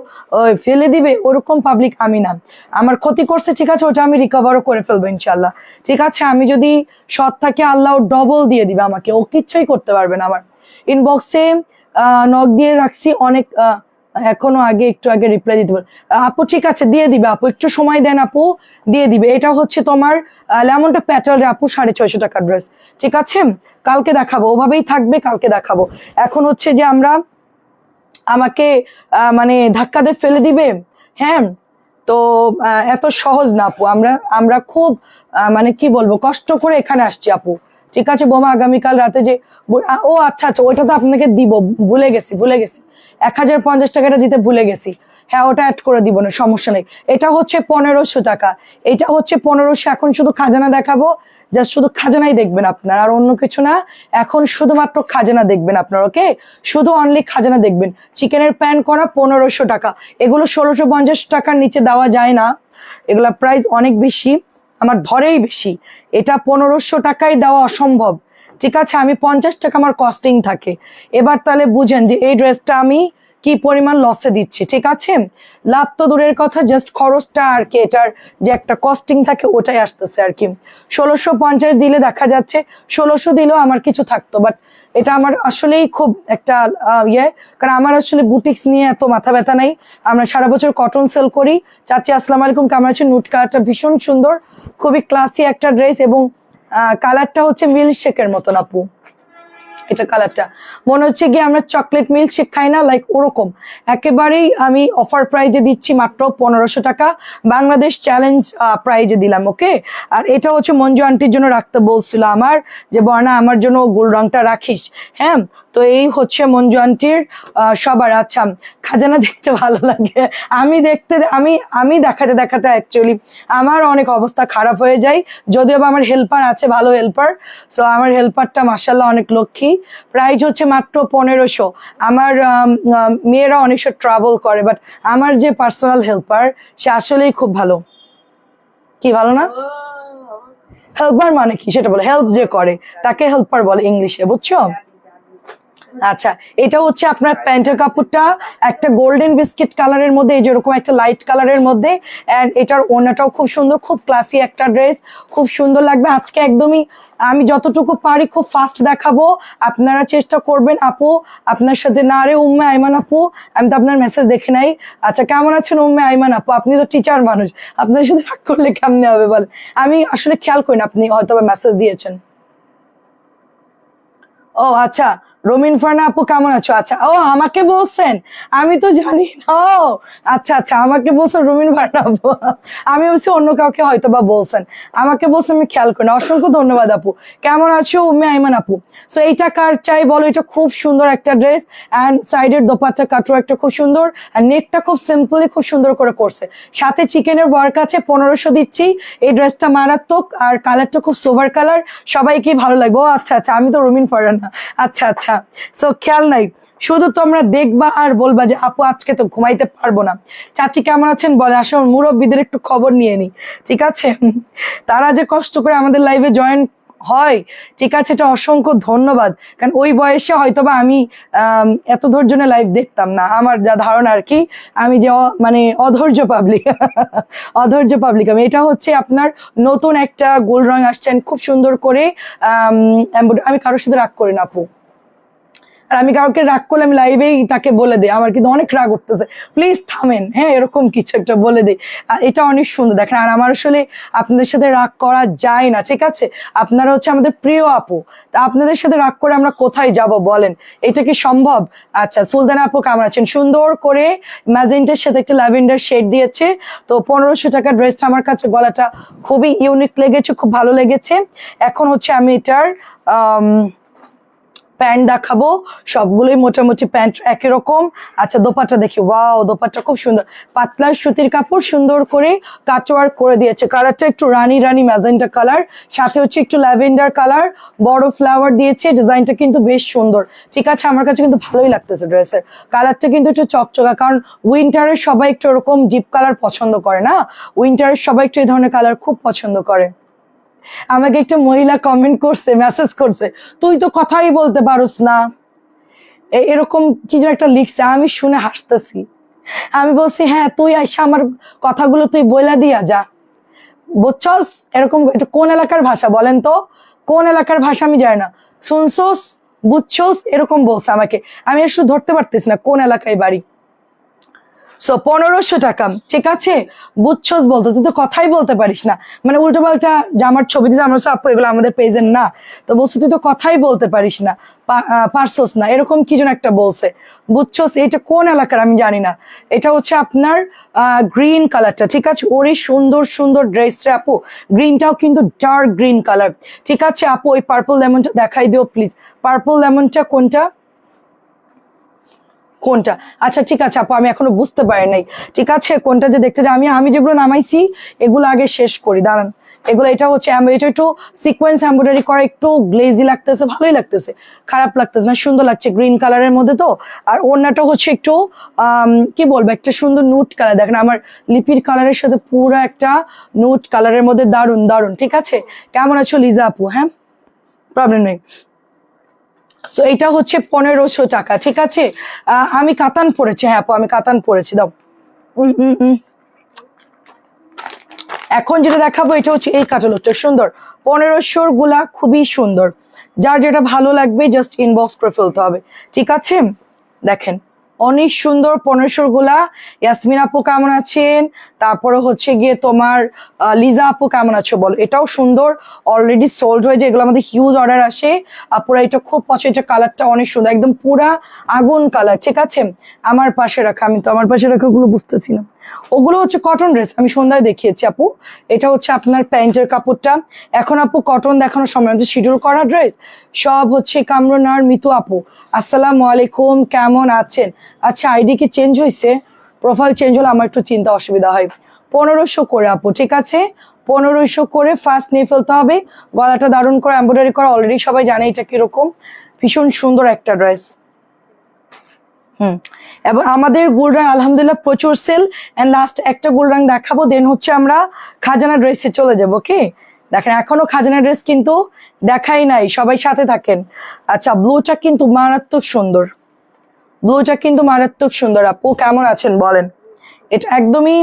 ফেলে দিবে ওরকম পাবলিক আমি না। আমার ক্ষতি করছে ঠিক আছে, ওটা আমি রিকভারও করে ফেলবো ইনশাল্লাহ। ঠিক আছে, আমি যদি সৎ থাকি আল্লাহ ডবল দিয়ে দিবে আমাকে, ও কিচ্ছুই করতে পারবে না। আমার ইনবক্সে নক দিয়ে রাখছি অনেক, এখনো একটু আগে রিপ্লাই দিতে পারে আপু। ঠিক আছে দিয়ে দিবে আপু, একটু সময় দেন আপু, দিয়ে দিবে। এটা হচ্ছে তোমার লেমনটা প্যাটার্নের আপু, 650 টাকার ড্রেস। ঠিক আছে, কালকে দেখাবো, ওভাবেই থাকবে, কালকে দেখাবো। এখন হচ্ছে যে আমাকে মানে ধাক্কা দিয়ে ফেলে দিবে, হ্যাঁ তো এত সহজ না আপু। আমরা খুব মানে কি বলবো, কষ্ট করে এখানে আসছি আপু। ঠিক আছে বোমা, আগামীকাল রাতে যে ও আচ্ছা আচ্ছা, ওইটা তো আপনাকে দিব, ভুলে গেছি 1050 টাকাটা দিতে ভুলে গেছি। হ্যাঁ ওটা অ্যাড করে দিব না, সমস্যা নেই। এটা হচ্ছে 1500 টাকা, এটা হচ্ছে 1500। এখন শুধু খাজানা দেখাবো, জাস্ট শুধু খাজানাই দেখবেন আপনার, আর অন্য কিছু না। এখন শুধুমাত্র খাজানা দেখবেন আপনার, ওকে, শুধু অনলি খাজানা দেখবেন। চিকেনের প্যান করা 1500 টাকা, এগুলো 1650 টাকার নিচে দেওয়া যায় না, এগুলা প্রাইস অনেক বেশি, আমার ধরেই বেশি। এটা 1500 টাকায় দেওয়া অসম্ভব। ঠিক আছে, আমি 50 টাকা আমার কস্টিং থাকে। এবার তাহলে বুঝেন যে এই ড্রেসটা আমি কি পরিমাণ লসে দিচ্ছি। ঠিক আছে, লাভ তো দূরের কথা, জাস্ট খরচটা আর কি, এটার যে একটা কস্টিং থাকে ওটাই আসতেছে আর কি। 1650 দিলে দেখা যাচ্ছে, 1600 দিলেও আমার কিছু থাকতো, বাট এটা আমার আসলেই খুব একটা কারণ আমার আসলে বুটিক্স নিয়ে এত মাথা ব্যথা নাই। আমরা সারা বছর কটন সেল করি। চাচি আসসালামু আলাইকুম, কেমন আছেন? নুট কালারটা ভীষণ সুন্দর, খুবই ক্লাসি একটা ড্রেস, এবং কালারটা হচ্ছে মিল্কশেকের মতন আপু। এটা কালারটা মনে হচ্ছে গিয়ে আমরা চকলেট মিল্কশেক খাই না, লাইক ওরকম একেবারেই। আমি অফার প্রাইজে দিচ্ছি মাত্র 1500 টাকা, বাংলাদেশ চ্যালেঞ্জ প্রাইজে দিলাম, ওকে। আর এটা হচ্ছে মঞ্জু আন্টির জন্য রাখতে বলছিল আমার, যে বর্ণা আমার জন্য গোল রংটা রাখিস। হ্যাঁ তো এই হচ্ছে মঞ্জু আন্টির সবার। আচ্ছা, খাজানা দেখতে ভালো লাগে, আমি দেখাতে দেখাতে অ্যাকচুয়ালি আমার অনেক অবস্থা খারাপ হয়ে যায়, যদিও বা আমার হেল্পার আছে, ভালো হেল্পার। সো আমার হেল্পারটা মাশাআল্লাহ অনেক লক্ষ্মী। প্রাইস হচ্ছে মাত্র 1500। আমার মেয়েরা অনেক সময় ট্রাভেল করে, বাট আমার যে পার্সোনাল হেল্পার সে আসলেই খুব ভালো। কি ভালো না? হেল্পার মানে কি সেটা বলে, হেল্প যে করে তাকে হেল্পার বলে ইংলিশে, বুঝছো? আচ্ছা, এটা হচ্ছে আপনার প্যান্টের কাপড়টা একটা গোল্ডেন বিস্কিট কালারের মধ্যে, এই যেরকম একটা লাইট কালারের মধ্যে, এন্ড এটার ওড়নাটাও খুব সুন্দর, খুব ক্লাসি একটা ড্রেস, খুব সুন্দর লাগবে। আজকে একদমই আমি যতটুকু পারি খুব ফাস্ট দেখাবো, আপনারা চেষ্টা করবেন। আপু আপনার সাথে না রে উম্মে আইমান আপু, আমি তো আপনার মেসেজ দেখে নাই। আচ্ছা কেমন আছেন উম্মে আইমান আপু? আপনি তো টিচার মানুষ, আপনার সাথে রাগ করলে কেমনে হবে বল? আমি আসলে খেয়াল করি না, আপনি হয়তো মেসেজ দিয়েছেন। ও আচ্ছা, রমিন ফারনা আপু কেমন আছো? আচ্ছা, ও আমাকে বলছেন, আমি তো জানি না। ও আচ্ছা আচ্ছা, আমাকে বলছেন রমিন ফারনা আপু, আমি ভাবছি অন্য কাউকে হয়তো বা বলছেন, আমাকে বলছেন আমি খেয়াল করি না। অসংখ্য ধন্যবাদ আপু। কেমন আছো উম্মে আইমান আপু? সো এইটা কার চাই বলো? এটা খুব সুন্দর একটা ড্রেস, অ্যান্ড সাইডের দোপাট্টা কাটও একটা খুব সুন্দর, আর নেকটা খুব সিম্পলি খুব সুন্দর করে করছে, সাথে চিকেনের ওয়ার্ক আছে। 1500 দিচ্ছি। এই ড্রেসটা মারাত্মক, আর কালারটা খুব সোভার কালার, সবাইকে ভালো লাগবে। ও আচ্ছা আচ্ছা, আমি তো রমিন ফারনা। আচ্ছা আচ্ছা, সো খেয়াল নাই, শুধু তোমরা দেখবা আর বলবা যে আপু আজকে তো ঘুমাইতে পারবো না। চাচি কেমন আছেন বলে, আসলে মুরব্বীদের একটু খবর নিয়ে নি, ঠিক আছে? তারা যে কষ্ট করে আমাদের লাইভে জয়েন হয়, ঠিক আছে, এটা অসংখ্য ধন্যবাদ। কারণ ওই বয়সে হয়তোবা আমি এত ধৈর্যনে লাইভ দেখতাম না, আমার যা ধারণা আর কি। আমি যে মানে অধৈর্য পাবলিক অধৈর্য পাবলিক আমি। এটা হচ্ছে আপনার নতুন একটা গোল রং আসছেন খুব সুন্দর করে। আমি কারোর সাথে রাগ করি না আপু, আর আমি কাউকে রাগ করলে আমি লাইভেই তাকে বলে দিই আমার কিন্তু অনেক রাগ উঠতেছে, প্লিজ থামেন, হ্যাঁ এরকম কিছু একটা বলে দিই। আর এটা অনেক সুন্দর দেখেন। আর আমার আসলে আপনাদের সাথে রাগ করা যায় না, ঠিক আছে? আপনারা হচ্ছে আমাদের প্রিয় আপু, তা আপনাদের সাথে রাগ করে আমরা কোথায় যাব বলেন? এটা কি সম্ভব? আচ্ছা সুলতানা আপু কেমন আছেন? সুন্দর করে ম্যাজেন্টার সাথে একটা ল্যাভেন্ডার শেড দিয়েছে। তো 1500 টাকা ড্রেসটা আমার কাছে গলাটা খুবই ইউনিক লেগেছে, খুব ভালো লেগেছে। এখন হচ্ছে আমি এটার প্যান্ট দেখাবো, সবগুলোই মোটামুটি প্যান্ট একই রকম। আচ্ছা দোপাট্টা দেখি, ওয়াও দোপাট্টা খুব সুন্দর, পাতলা সুতির কাপড়, সুন্দর করে কাটওয়ার্ক করে দিয়েছে। কালারটা একটু রানী রানী ম্যাজেন্টা কালার, সাথে হচ্ছে একটু ল্যাভেন্ডার কালার, বড় ফ্লাওয়ার দিয়েছে। ডিজাইনটা কিন্তু বেশ সুন্দর, ঠিক আছে? আমার কাছে কিন্তু ভালোই লাগতেছে ড্রেসের কালারটা, কিন্তু একটু চকচকা, কারণ উইন্টারের সবাই একটু এরকম ডিপ কালার পছন্দ করে না, উইন্টারের সবাই একটু এই ধরনের কালার খুব পছন্দ করে। আমাকে একটা মহিলা কমেন্ট করছে, মেসেজ করছে, তুই তো কথাই বলতে পারোস না, এরকম কি যেন একটা লিখছে, আমি শুনে হাসতেছি। আমি বলছি হ্যাঁ তুই আইসা আমার কথাগুলো তুই বইলা দিয়া যা, বুঝছস? এরকম এটা কোন এলাকার ভাষা বলেন তো? কোন এলাকার ভাষা আমি জানি না, শুনছোস বুঝছোস এরকম বলছে আমাকে, আমি আসলে ধরতে পারতেছি না কোন এলাকায় বাড়ি। সো 1500 টাকা, ঠিক আছে? বুঝছস বলতো, তুই তো কথাই বলতে পারিস না, মানে উল্টো পাল্টা জামার ছবি দিতে আমরা আপু এগুলো আমাদের পেজের না, তো বলছো তুই তো কথাই বলতে পারিস না, পারছোস না, এরকম কি যেন একটা বলছে, বুঝছস? এটা কোন এলাকার আমি জানি না। এটা হচ্ছে আপনার গ্রিন কালারটা, ঠিক আছে? ওরই সুন্দর সুন্দর ড্রেসটা আপু, গ্রিনটাও কিন্তু ডার্ক গ্রিন কালার, ঠিক আছে আপু? ওই পার্পল লেমনটা দেখাই দিও প্লিজ, পার্পল লেমনটা কোনটা কোনটা? আচ্ছা ঠিক আছে আপু, আমি এখনো বুঝতে পারি নাই, ঠিক আছে কোনটা যে দেখতে যাই। আমি যেগুলো নামাইছি এগুলো আগে শেষ করি, দাঁড়ান। এগুলো এটা হচ্ছে এটা একটু সিকোয়েন্স এমব্রয়ডারি করা, একটু গ্লেজি লাগতেছে, ভালোই লাগতেছে, খারাপ লাগতেছে না, সুন্দর লাগছে গ্রিন কালারের মধ্যে। তো আর ওড়নাটা হচ্ছে একটু কি বলবো, একটা সুন্দর নুট কালার, দেখেন আমার লিপির কালারের সাথে পুরো একটা নুট কালারের মধ্যে, দারুন দারুন, ঠিক আছে? কেমন আছো লিজা আপু? হ্যাঁ প্রবলেম নেই। সো এটা হচ্ছে 1500 টাকা, ঠিক আছে? আমি কাতান পরেছি, হ্যাঁ আপু আমি কাতান পরেছি, দাও। এখন যেটা দেখাবো এটা হচ্ছে এই কাটালুকটা, সুন্দর 1500 গুলা খুবই সুন্দর, যার যেটা ভালো লাগবে জাস্ট ইনবক্স করে ফেলতে হবে, ঠিক আছে? দেখেন অনেক সুন্দর 1500 গুলা। ইয়াসমিন আপু কেমন আছেন? তারপরে হচ্ছে গিয়ে তোমার লিজা আপু কেমন আছো বলো? এটাও সুন্দর, অলরেডি সোল্ড হয়ে যায়, এগুলো আমাদের হিউজ অর্ডার আসে আপুরা, এটা খুব পছন্দ, এটা কালারটা অনেক সুন্দর, একদম পুরা আগুন কালার, ঠিক আছে? আমার পাশে রাখা, আমি তো আমার পাশে রাখা গুলো বুঝতেছি না, ওগুলো হচ্ছে কটন ড্রেস, আমি সন্ধ্যায় দেখিয়েছি আপু। এটা হচ্ছে আপনার প্যান্টের কাপড়টা। এখন আপু কটন দেখানোর সময় হচ্ছে শিডিউল করা ড্রেস সব হচ্ছে। কামরুন আর মিতু আপু আসসালামু আলাইকুম, কেমন আছেন? আচ্ছা আইডি কি চেঞ্জ হয়েছে? প্রোফাইল চেঞ্জ হলে আমার একটু চিন্তা অসুবিধা হয়। 1500 করে আপু, ঠিক আছে? 1500 করে ফার্স্ট নিয়ে ফেলতে হবে। গলাটা দারুণ করে এমব্রয়ডারি করা, অলরেডি সবাই জানে এটা কিরকম, ভীষণ সুন্দর একটা ড্রেস। এবং আমাদের গোল্ডরাং আলহামদুলিল্লাহ প্রচুর সেল, এন্ড লাস্ট একটা গোল্ডরাং দেখাবো, দেন হচ্ছে আমরা খাজানা ড্রেসে চলে যাবো। ওকে দেখেন এখনো খাজানা ড্রেস কিন্তু দেখাই নাই, সবাই সাথে থাকেন। আচ্ছা ব্লুটা কিন্তু মারাত্মক সুন্দর, ব্লুটা কিন্তু মারাত্মক সুন্দর। আপু কেমন আছেন বলেন? এটা একদমই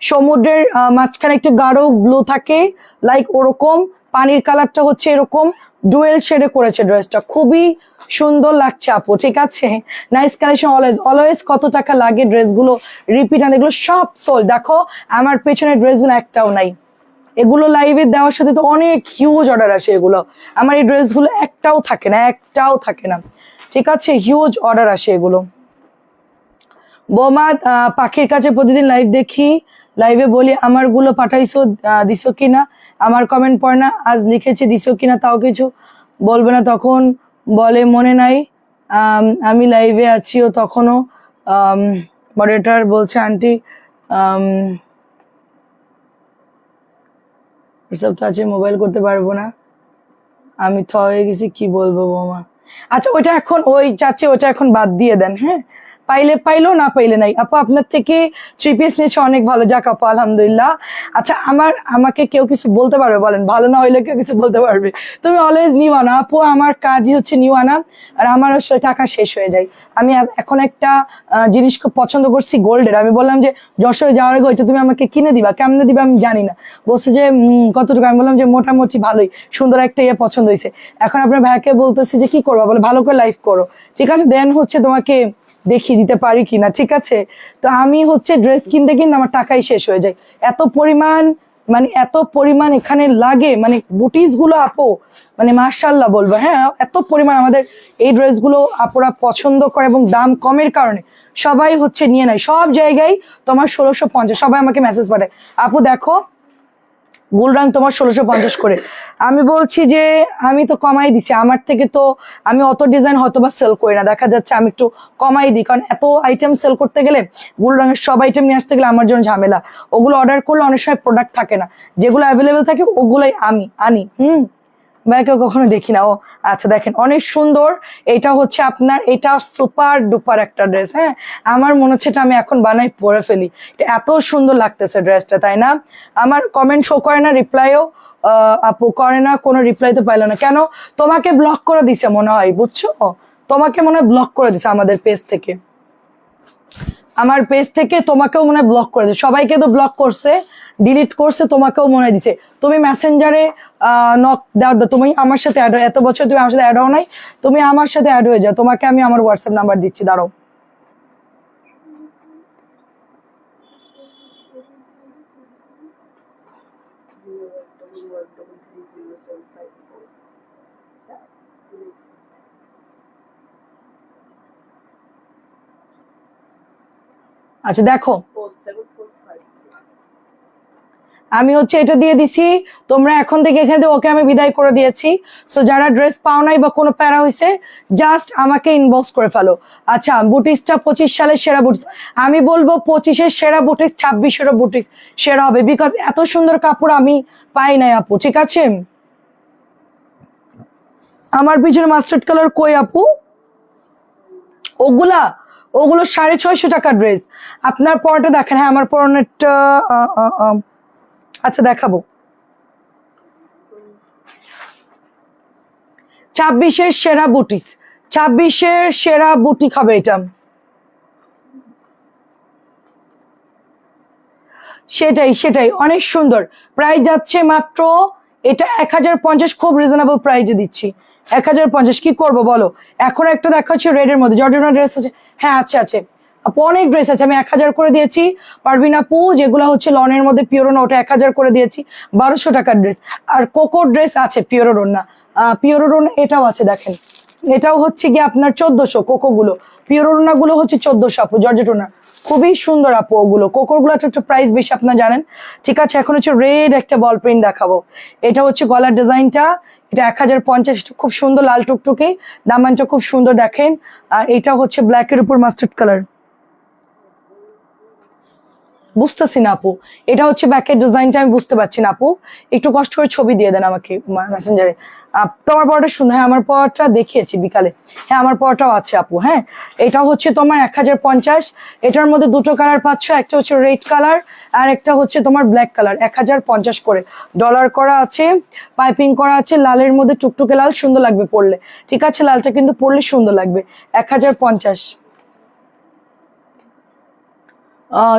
সমুদ্রের মাঝখানে একটা গাঢ় ব্লু থাকে, লাইক ওরকম, পানির কালারটা হচ্ছে এরকম ডুয়েল শেডে করেছে ড্রেসটা, খুবই সুন্দর লাগছে আপু, ঠিক আছে? Nice collection always always. কত টাকা লাগে ড্রেসগুলো রিপিট, আর এগুলো সব সোল। দেখো আমার পেছনে ড্রেসগুলো একটাও নাই, এগুলো লাইভে দেওয়ার সাথে তো অনেক হিউজ অর্ডার আসে, এগুলো আমার এই ড্রেসগুলো একটাও থাকে না, একটাও থাকে না, ঠিক আছে? হিউজ অর্ডার আসে এগুলো। বৌমা পাখির কাছে প্রতিদিন লাইভ দেখি, লাইভে বলি আমার গুলো পাঠাইছো, দিছো কিনা, আমার কমেন্ট পড়ে না, আজ লিখেছি দিছো কিনা তাও কিছু বলবে না, তখন বলে মনে নাই আমি লাইভে আছি, ও তখনও মডারেটর বলছে আন্টি এসব তো আছে, মোবাইল করতে পারবো না, আমি থ হয়ে গেছি, কি বলবো বৌমা? আচ্ছা ওইটা এখন ওই চাচ্ছে, ওটা এখন বাদ দিয়ে দেন, হ্যাঁ পাইলে পাইলো, না পাইলে নাই। আপু আপনার থেকে 3 পিস নিয়েছে, অনেক ভালো, যাক আপু আলহামদুলিল্লাহ। আচ্ছা আমাকে কেউ কিছু বলতে পারবে বলেন? ভালো না হইলে কেউ কিছু বলতে পারবে? তুমি অলওয়েজ নিউ আনা আপু, আমার কাজই হচ্ছে নিউ আনা, আর আমার আসলে টাকা শেষ হয়ে যায়। আমি এখন একটা জিনিস খুব পছন্দ করছি গোল্ডের, আমি বললাম যে যশোরে যাওয়ার আগে হচ্ছে তুমি আমাকে কিনে দিবা, কেমনে দিবা আমি জানি না। বলছে যে কতটুকু, আমি বললাম যে মোটামুটি ভালোই, সুন্দর একটা ইয়ে পছন্দ হয়েছে। এখন আপনার ভাইকে বলতেছি যে কি করবা, বলে ভালো করে লাইফ করো, ঠিক আছে, দেন হচ্ছে তোমাকে দেখিয়ে দিতে পারি কিনা, ঠিক আছে। তো আমি হচ্ছে ড্রেস কিনতে কিনতে আমার টাকাই শেষ হয়ে যায়, এত পরিমাণ, মানে এত পরিমাণ এখানে লাগে, মানে বুটিস গুলো আপু মানে মাশাআল্লাহ বলবো, হ্যাঁ এত পরিমাণ আমাদের এই ড্রেসগুলো আপুরা পছন্দ করে, এবং দাম কমের কারণে সবাই হচ্ছে নিয়ে নেয় সব জায়গায়। তোমার 1650, সবাই আমাকে মেসেজ পাঠায়, আপু দেখো গুলরাং তোমার 1650 করে। আমি বলছি যে আমি তো কমাই দিছি, আমার থেকে তো আমি অত ডিজাইন হয়তো বা সেল করি না, দেখা যাচ্ছে আমি একটু কমাই দিই, কারণ এত আইটেম সেল করতে গেলে গুলরাঙের সব আইটেম নিয়ে আসতে গেলে আমার জন্য ঝামেলা। ওগুলো অর্ডার করলে অনেক সময় প্রোডাক্ট থাকে না, যেগুলো অ্যাভেলেবেল থাকে ওগুলোই আমি আনি। ভাইকে কখনো দেখি না। ও আচ্ছা, দেখেন অনেক সুন্দর, এটা হচ্ছে আপনার, এটা সুপার ডুপার একটা ড্রেস। হ্যাঁ, আমার মনে হচ্ছে এটা আমি এখন বানাই পরে ফেলি, এটা এত সুন্দর লাগতেছে ড্রেসটা, তাই না? আমার কমেন্ট শো করে না, রিপ্লাইও আপু করে না, কোনো রিপ্লাই তো পাইলো না কেন? তোমাকে ব্লক করে দিছে মনে হয়, বুঝছো, তোমাকে মনে হয় ব্লক করে দিছে আমাদের পেজ থেকে, আমার পেজ থেকে তোমাকেও মনে হয় ব্লক করে দিছে, সবাইকে তো ব্লক করছে, ডিলিট করছে, তোমাকেও মনে দিছে। তুমি মেসেঞ্জারে নক দাও, তুমি আমার সাথে অ্যাড, এত বছর তুমি আমার সাথে অ্যাড হও নাই, তুমি আমার সাথে অ্যাড হয়ে যাও, তোমাকে আমি আমার হোয়াটসঅ্যাপ নাম্বার দিচ্ছি, দাঁড়াও। আচ্ছা দেখো, আমি হচ্ছে এটা দিয়ে দিছি, তোমরা এখন থেকে এখানে দিয়ে ওকে আমি বিদায় করে দিয়েছি। সো যারা ড্রেস পাও নাই বা কোনো প্যারা হয়েছে, জাস্ট আমাকে ইনবক্স করে ফেলো। আচ্ছা, বুটিক্সটা 25 সালের সেরা বুটিক্স, আমি বলবো 25-এর সেরা বুটিক্স 26-এরও বুটিক্স সেরা হবে, বিকজ এত সুন্দর কাপড় আমি পাই নাই আপু, ঠিক আছে। আমার পিছনে মাস্টার্ড কালার কই আপু? ওগুলা ওগুলো 650 টাকা ড্রেস। আপনার পরটা দেখেন, হ্যাঁ আমার পরনেরটা আচ্ছা দেখাবো, 26-এর সেরা বুটিক্স, 26-এর সেরা বুটিক হবে এটা। সেটাই অনেক সুন্দর, প্রাইস যাচ্ছে মাত্র, এটা 1050, খুব রিজনেবল প্রাইসে দিচ্ছি, 1050। কি করবো বলো? এখন একটা দেখা হচ্ছে রেড এর মধ্যে, জর্ডান ড্রেস আছে, হ্যাঁ আছে আপু, অনেক ড্রেস আছে, আমি 1000 করে দিয়েছি। পারবিন আপু যেগুলো হচ্ছে লনের মধ্যে পিওরো, ওটা 1000 করে দিয়েছি, 1200 টাকার ড্রেস। আর কোকো ড্রেস আছে পিওরো না, পিওরো এটাও আছে, দেখেন এটাও হচ্ছে গিয়ে আপনার 1400, কোকো গুলো, পিওরোনা গুলো হচ্ছে 1400 আপু, জর্জেটোনা খুবই সুন্দর আপু, ওগুলো কোকোর গুলো একটু প্রাইস বেশি আপনার জানেন, ঠিক আছে। এখন হচ্ছে রেড একটা বল প্রিন্ট দেখাবো, এটা হচ্ছে গলার ডিজাইনটা, এটা 1050, খুব সুন্দর লাল টুকটুকে, দামানটা খুব সুন্দর দেখেন। আর এটা হচ্ছে ব্ল্যাক এর উপর মাস্টার্ড কালার, বুঝতেছি না আপু, এটা হচ্ছে ব্যাকের ডিজাইনটা আমি বুঝতে পারছি না আপু, একটু কষ্ট করে ছবি দিয়ে দেন আমাকে মেসেঞ্জারে। তোমার পরটা শুনে, হ্যাঁ আমার পরটা দেখিয়েছি বিকালে, হ্যাঁ আমার পরটাও আছে আপু। হ্যাঁ, এটা হচ্ছে তোমার 1050, এটার মধ্যে দুটো কালার পাচ্ছ, একটা হচ্ছে রেড কালার আর একটা হচ্ছে তোমার ব্ল্যাক কালার, 1050 করে, ডলার করা আছে, পাইপিং করা আছে, লালের মধ্যে টুকটুকে লাল, সুন্দর লাগবে পরলে, ঠিক আছে, লালটা কিন্তু পরলে সুন্দর লাগবে, 1050।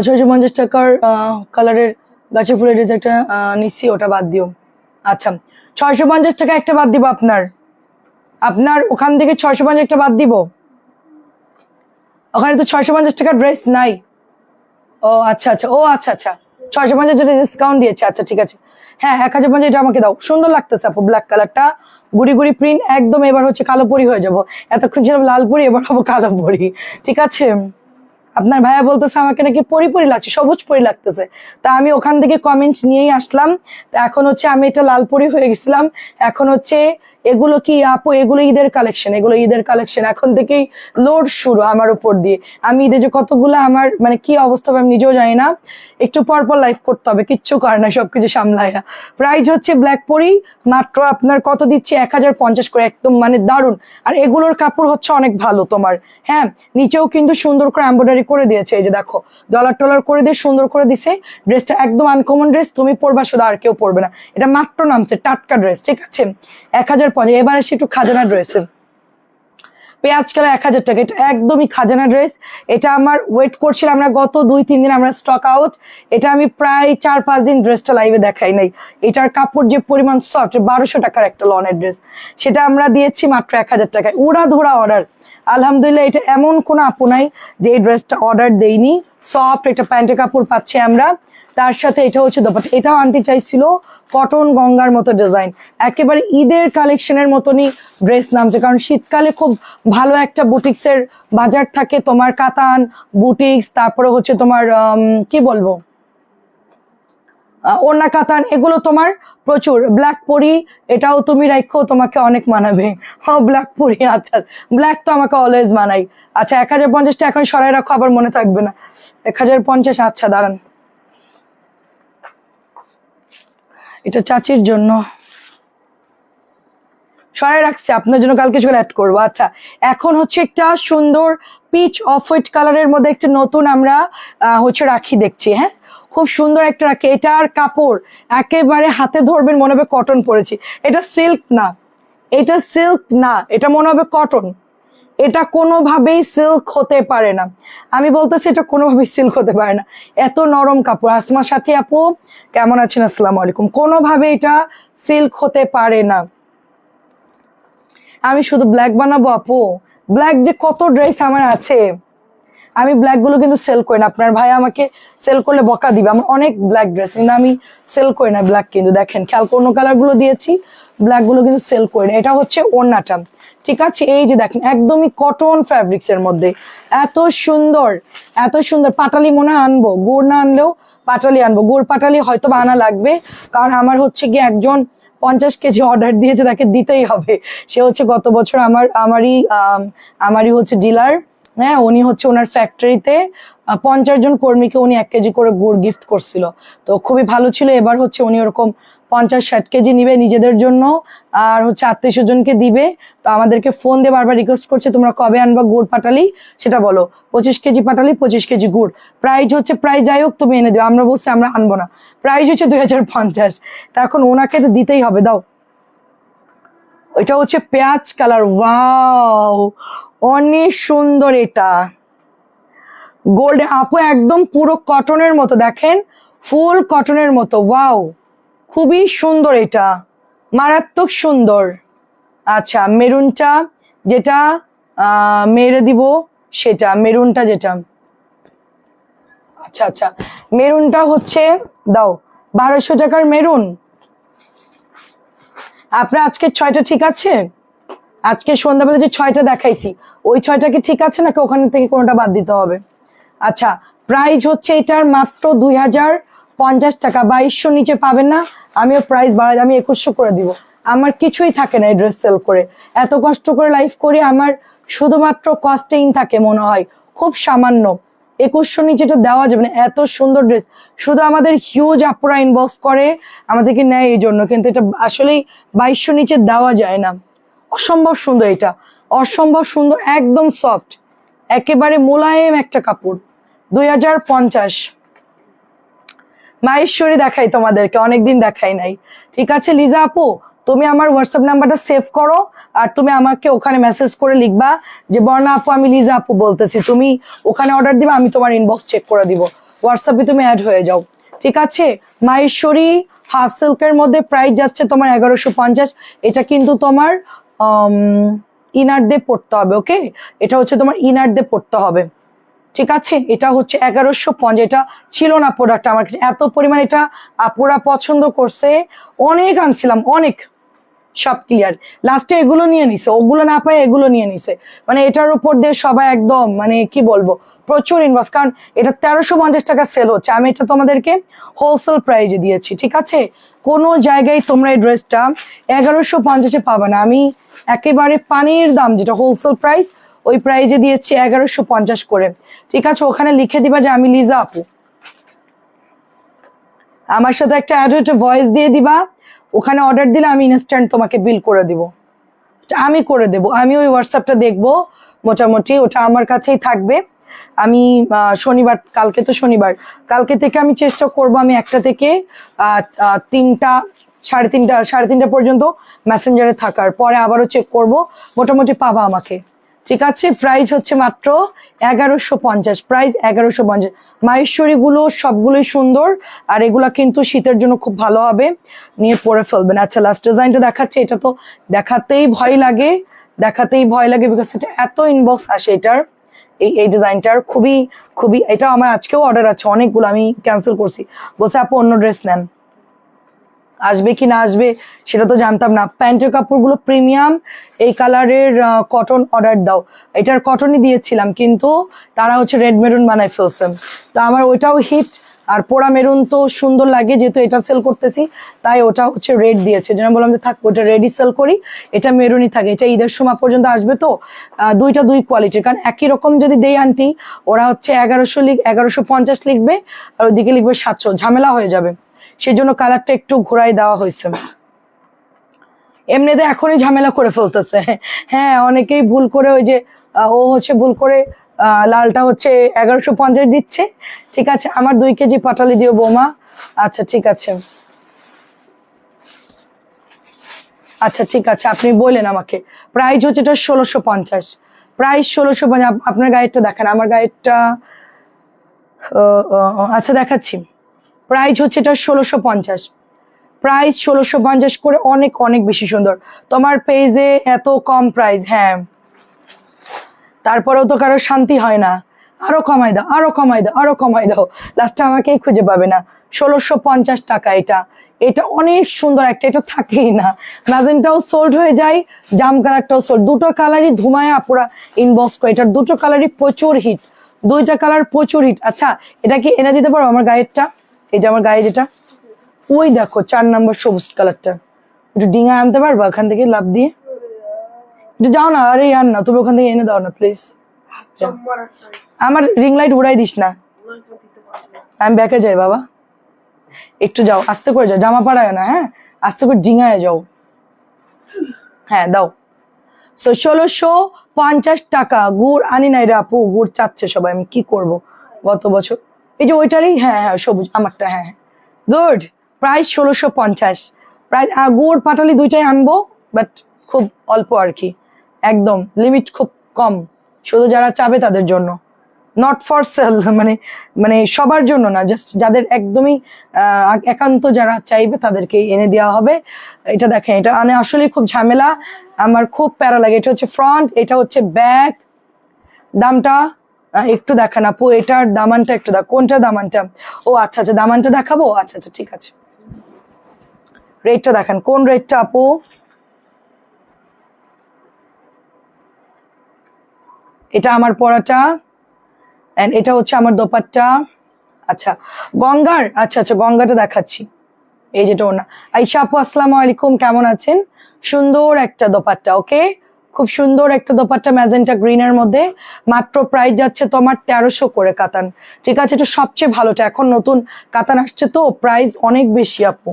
650 টাকার কালারের গাছে ফুলের ড্রেস একটা নিচ্ছি, ওটা বাদ দিও। আচ্ছা, 650 টাকা একটা বাদ দিব, আপনার আপনার ওখান থেকে 650 একটা বাদ দিব, ওখানে তো 650 টাকার ড্রেস নাই। ও আচ্ছা, 650 যেটা ডিসকাউন্ট দিয়েছে, আচ্ছা ঠিক আছে। হ্যাঁ 1050 এটা আমাকে দাও, সুন্দর লাগতেছে আপু, ব্ল্যাক কালারটা গুড়ি গুড়ি প্রিন্ট একদম, এবার হচ্ছে কালো পরি হয়ে যাবো, এতক্ষণ ছিলাম লাল পরি, এবার হবো কালো পরি, ঠিক আছে। আপনার ভাইয়া বলতেছে আমাকে নাকি পরি পরি লাগছে, সবুজ পরি লাগতেছে, তা আমি ওখান থেকে কমেন্ট নিয়েই আসলাম। তা এখন হচ্ছে আমি এটা লাল পরি হয়ে গেছিলাম, এখন হচ্ছে এগুলো কি আপু? এগুলো ঈদের কালেকশন, এগুলো ঈদের কালেকশন। এখন থেকেই লোড শুরু আমার উপর দিয়ে। আমি ঈদে যে কতগুলো আমার মানে কি অবস্থা হবে আমি নিজেও জানি না, একটু পর পর লাইভ করতে হবে, কিচ্ছু করে না, সবকিছু সামলায়া। প্রাইস হচ্ছে ব্ল্যাক পরি মাত্র আপনার কত দিচ্ছি, 1050 করে, একদম মানে দারুন। আর এগুলোর কাপড় হচ্ছে অনেক ভালো তোমার, হ্যাঁ। নিচেও কিন্তু সুন্দর করে এমব্রয়ডারি করে দিয়েছে, এই যে দেখো ডলার টলার করে দিয়ে সুন্দর করে দিছে। ড্রেসটা একদম আনকমন ড্রেস, তুমি পরবা শুধু, আর কেউ পরবে না। এটা মাত্র নামছে টাটকা ড্রেস, ঠিক আছে, 1050। এবার আসি একটু খাজানা ড্রেসে। পেঁয়াজ কালার 1000 টাকা, এটা একদমই খাজানা ড্রেস। এটা আমার ওয়েট করছিলাম আমরা গত 2-3 দিন, আমরা স্টক আউট। এটা আমি প্রায় 4-5 দিন ড্রেসটা লাইভে দেখাই নাই। এটার কাপড় যে পরিমাণ সফট, 1200 টাকার একটা লনের ড্রেস, সেটা আমরা দিয়েছি মাত্র 1000 টাকায়। উড়া ধরা অর্ডার, আলহামদুলিল্লাহ। এটা এমন কোনো আপু নাই যে এই ড্রেসটা অর্ডার দেইনি। সফট একটা প্যান্টের কাপড় পাচ্ছি আমরা, তার সাথে এটা হচ্ছে দোপাট্টা। এটাও আনতে চাইছিল কটন গঙ্গার মতো ডিজাইন, একেবারে ঈদের কালেকশনের মতনই ড্রেস নামছে, কারণ শীতকালে খুব ভালো একটা বুটিক্সের বাজার থাকে, তোমার কাতান বুটিক্স, তারপরে হচ্ছে তোমার কি বলবো, ওড়না কাতান, এগুলো তোমার প্রচুর। ব্ল্যাক পরি, এটাও তুমি রাখো, তোমাকে অনেক মানাবে। হ্যাঁ ব্ল্যাক পরি, আচ্ছা ব্ল্যাক তো আমাকে অলওয়েজ মানাই। আচ্ছা 1050টা এখন সরাই রাখো, আবার মনে থাকবে না। 1050, আচ্ছা দাঁড়ান, এটা চাচির জন্য সরাই রাখছি, আপনার জন্য কালকে সকালে অ্যাড করবো। আচ্ছা এখন হচ্ছে একটা সুন্দর পিচ অফ হোয়াইট কালারের মধ্যে একটা নতুন আমরা হচ্ছে রাখি দেখছি, হ্যাঁ খুব সুন্দর একটা রাখি। এটার কাপড় একেবারে হাতে ধরবেন মনে হবে কটন পরেছি। এটা সিল্ক না, এটা সিল্ক না, এটা মনে হবে কটন। এটা কোনোভাবেই সিল্ক হতে পারে না, আমি বলতেছি এটা কোনোভাবেই সিল্ক হতে পারে না, এত নরম কাপড়। আসমা সাথী আপু কেমন আছেন? আসসালামু আলাইকুম। কোনোভাবে এটা সিল্ক হতে পারে না। আমি শুধু ব্ল্যাক বানাবো আপু? ব্ল্যাক যে কত ড্রেস আমার আছে, আমি ব্ল্যাক গুলো কিন্তু সেল করি না। আপনার ভাই আমাকে সেল করলে বকা দিবে, আমার অনেক ব্ল্যাক ড্রেস, কিন্তু আমি সেল করি না ব্ল্যাক। কিন্তু দেখেন খেয়াল, অন্য কালার গুলো দিয়েছি, ব্ল্যাক গুলো কিন্তু সেল করি না। এটা হচ্ছে ওড়নাটা, ঠিক আছে। এই যে দেখেন একদমই কটন ফ্যাব্রিক্স এর মধ্যে, এত সুন্দর, এত সুন্দর। পাটালি মনে আনবো, গুড় না আনলেও পাটালি আনবো, গুড় পাটালি হয়তো বা আনা লাগবে, কারণ আমার হচ্ছে গিয়ে একজন 50 কেজি অর্ডার দিয়েছে, তাকে দিতেই হবে। সে হচ্ছে গত বছর আমারই হচ্ছে ডিলার, হ্যাঁ উনি হচ্ছে ওনার ফ্যাক্টরিতে 50 জন কর্মীকে উনি 1 কেজি করে গুড় গিফট করছিল, তো খুবই ভালো ছিল। এবার হচ্ছে উনি ওরকম 50-60 কেজি নিবে নিজেদের জন্য, আর হচ্ছে আত্মীয় স্বজনকে দিবে। তো আমাদেরকে ফোন দিয়ে বারবার রিকোয়েস্ট করছে তোমরা কবে আনবা গুড় পাটালি, সেটা বলো। 25 কেজি পাটালি, 25 কেজি গুড়। প্রাইস হচ্ছে, প্রাইস যাই হোক তুমি এনে দিও। আমরা বলছি আমরা আনবো না, প্রাইস হচ্ছে 2050। তা এখন ওনাকে তো দিতেই হবে, দাও। এটা হচ্ছে পেঁয়াজ কালার, ওয়াও অনেক সুন্দর। এটা গোল্ডেন আপু, একদম পুরো কটনের মতো, দেখেন ফুল কটনের মতো, ওয়াও খুবই সুন্দর, এটা মারাত্মক সুন্দর। আচ্ছা মেরুনটা যেটা মেরে দিব, সেটা মেরুনটা যেটা, আচ্ছা আচ্ছা মেরুনটা হচ্ছে দাও 1200 টাকার মেরুন। আপনার আজকে 6টা ঠিক আছে? আজকে সন্ধ্যাবেলা যে 6টা দেখাইছি, ওই 6টা কি ঠিক আছে নাকি ওখানে থেকে কোনোটা বাদ দিতে হবে? আচ্ছা প্রাইস হচ্ছে এটার মাত্র 2050 টাকা, 2200 নিচে পাবেন না। আমিও প্রাইস বাড়াই, আমি 2100 করে দিব। আমার কিছুই থাকে না এই ড্রেস সেল করে, এত কষ্ট করে লাইভ করি, আমার শুধুমাত্র কস্টিং থাকে মনে হয় খুব সামান্য। 2100 নিচেটা দেওয়া যাবে না, এত সুন্দর ড্রেস। শুধু আমাদের হিউজ আপুরা ইনবক্স করে, আমাদেরকে নেয় এই জন্য, কিন্তু এটা আসলেই 2200 নিচে দেওয়া যায় না। অসম্ভব সুন্দর, এটা অসম্ভব সুন্দর, একদম সফট, একেবারে মোলায়েম একটা কাপড়। 2050। মাহেশ্বরী দেখাই তোমাদেরকে, অনেকদিন দেখাই নাই। ঠিক আছে লিজা আপু, তুমি আমার হোয়াটসঅ্যাপ নাম্বারটা সেভ করো, আর তুমি আমাকে ওখানে মেসেজ করে লিখবা যে বর্ণা আপু আমি লিজা আপু বলতেছি, তুমি ওখানে অর্ডার দিবা, আমি তোমার ইনবক্স চেক করে দিব, হোয়াটসঅ্যাপে তুমি অ্যাড হয়ে যাও, ঠিক আছে। মাহেশ্বরী হাফ সিল্কের মধ্যে প্রাইস যাচ্ছে তোমার 1150। এটা কিন্তু তোমার ইনার দিয়ে পড়তে হবে, ওকে, এটা হচ্ছে তোমার ইনার দিয়ে পড়তে হবে, ঠিক আছে। এটা হচ্ছে 1150। এটা ছিল না প্রোডাক্ট আমার কাছে এত পরিমাণ, এটা আপুরা পছন্দ করছে, অনেক আনছিলাম অনেক। সব ক্লিয়ার। লাস্টে এগুলো নিয়ে নিছে, ওগুলো না পায় এগুলো নিয়ে নিছে, মানে এটার উপর দিয়ে সবাই একদম মানে কি বলবো প্রচুর ইনভয়েস, কারণ এটা 1350 টাকা সেল হচ্ছে, আমি এটা তোমাদেরকে হোলসেল প্রাইজে দিয়েছি, ঠিক আছে? কোনো জায়গায় তোমরা এই ড্রেসটা 1150-এ পাবে না, আমি একেবারে পানির দাম যেটা হোলসেল প্রাইস ওই প্রাইজে দিয়েছি 1150 করে, ঠিক আছে? ওখানে লিখে দিবা যে আমি লিজা আপু, আমার সাথে একটা অ্যাড ভয়েস দিয়ে দিবা, ওখানে অর্ডার দিলে আমি ইনস্ট্যান্ট তোমাকে বিল করে দিব, আমি করে দেব, আমি ওই হোয়াটসঅ্যাপটা দেখবো, মোটামুটি ওটা আমার কাছেই থাকবে। আমি শনিবার, কালকে তো শনিবার, কালকে থেকে আমি চেষ্টা করব আমি 1টা থেকে 3টা, সাড়ে তিনটা পর্যন্ত মেসেঞ্জারে থাকার, পরে আবারও চেক করব, মোটামুটি পাবা আমাকে, ঠিক আছে? প্রাইস হচ্ছে মাত্র 1150, প্রাইস 1150। মাহেশ্বরীগুলো সবগুলোই সুন্দর, আর এগুলা কিন্তু শীতের জন্য খুব ভালো হবে, নিয়ে পরে ফেলবেন। আচ্ছা লাস্ট ডিজাইনটা দেখাচ্ছে, এটা তো দেখাতেই ভয় লাগে, দেখাতেই ভয় লাগে, বিকজ এটা এত ইনবক্স আসে এটার, এই ডিজাইনটার খুবই খুবই, এটা আমার আজকেও অর্ডার আছে অনেকগুলো, আমি ক্যান্সেল করছি, বলছে আপু অন্য ড্রেস নেন, আসবে কি না আসবে সেটা তো জানতাম না। প্যান্টের কাপড়গুলো প্রিমিয়াম, এই কালারের কটন অর্ডার দাও, এটার কটনই দিয়েছিলাম কিন্তু তারা হচ্ছে রেড মেরুন বানায় ফেলছে, তো আমার ওইটাও হিট, আর পোড়া মেরুন তো সুন্দর লাগে, যেহেতু এটা সেল করতেছি তাই ওটা হচ্ছে রেড দিয়েছে, যেন বললাম যে থাক ওটা রেডই সেল করি, এটা মেরুনই থাকে, এটা ঈদের সময় পর্যন্ত আসবে, তো দুইটা দুই কোয়ালিটির, কারণ একই রকম যদি দেই আন্টি ওরা হচ্ছে 1150 লিখবে আর ওইদিকে লিখবে 700, ঝামেলা হয়ে যাবে, সেজন্য কালারটা একটু ঘোরাই দেওয়া হয়েছে। এমনিতে এখনই ঝামেলা করে ফেলতেছে, হ্যাঁ অনেকেই ভুল করে ওই যে ও হচ্ছে ভুল করে লালটা হচ্ছে 1150 দিচ্ছে, ঠিক আছে? আমার 2 কেজি পাটালি দিও বৌমা, আচ্ছা ঠিক আছে, আচ্ছা ঠিক আছে, আপনি বললেন আমাকে। প্রাইস হচ্ছে এটা 1650, প্রাইস 1650। আপনার গায়েরটা দেখান, আমার গায়েরটা আচ্ছা দেখাচ্ছি, প্রাইস হচ্ছে এটা 1650, প্রাইস 1650 করে, অনেক অনেক বেশি সুন্দর। তোমার পেজে এত কম প্রাইস, হ্যাঁ তারপরেও তো কারো শান্তি হয় না, আরো কমাই দাও, আরো কমাই দাও, আরো কমাই দাও, লাস্টে আমাকেই খুঁজে পাবে না। 1650 টাকা এটা, এটা অনেক সুন্দর একটা, এটা থাকেই না, ম্যাজেন্টাও সোল্ড হয়ে যায়, জাম কালারটাও সোল্ড, দুটো কালারই ধুমায় আপুরা ইনবক্স করে, এটার দুটো কালারই প্রচুর হিট, দুইটা কালার প্রচুর হিট। আচ্ছা এটা কি এনে দিতে পারো আমার গায়েরটা, এই যে আমার গায়ে যেটা, ওই দেখো 4 নম্বর সবুজ কালারটা, একটু ডিঙা আনতে পারবা ওখান থেকে লাভ দিয়ে, একটু যাও না, আরে আর না তুমি ওখান থেকে এনে দাও না প্লিজ, আমার রিং লাইট উড়াই দিস না, আমি ব্যাকে যাই বাবা, একটু যাও আস্তে করে যাও, জামা পাড়ায় না, হ্যাঁ আস্তে করে ডিঙায় যাও, হ্যাঁ দাও। 1650 টাকা, গুড় আনি নাই রে আপু, গুড় চাচ্ছে সবাই, আমি কি করব, গত বছর এই যে ওইটারই, হ্যাঁ হ্যাঁ সবুজ আমারটা, হ্যাঁ গুড, প্রাইস 1650, প্রাইস গুড় পাটালি দুইটাই আনবো, বাট খুব অল্প আর কি, একদম লিমিট খুব কম, শুধু যারা চাবে তাদের জন্য, নট ফর সেল, মানে মানে সবার জন্য না, জাস্ট যাদের একদমই একান্ত যারা চাইবে তাদেরকে এনে দেওয়া হবে। এটা দেখেন, এটা মানে আসলে খুব ঝামেলা, আমার খুব প্যারা লাগে। এটা হচ্ছে ফ্রন্ট, এটা হচ্ছে ব্যাক, দামটা একটু দেখান আপু, এটার দামানটা একটু দেখ, কোনটা দামানটা, ও আচ্ছা আচ্ছা দামানটা দেখাবো, আচ্ছা আচ্ছা ঠিক আছে, রেটটা দেখান, কোন রেটটা আপু, এটা আমার পরাটা, এন্ড এটা হচ্ছে আমার দোপাট্টা, আচ্ছা গঙ্গার, আচ্ছা আচ্ছা গঙ্গাটা দেখাচ্ছি, এই যেটা ওনা। আইসা আপু আসসালামু আলাইকুম, কেমন আছেন? সুন্দর একটা দোপাট্টা, ওকে খুব সুন্দর একটা দোপাট্টা ম্যাজেন্টা গ্রিনের মধ্যে, মাত্র প্রাইস যাচ্ছে তোমার 1300 করে কাতান, ঠিক আছে? এটা সবচেয়ে ভালোটা, এখন নতুন কাতান আসছে তো প্রাইস অনেক বেশি আপু।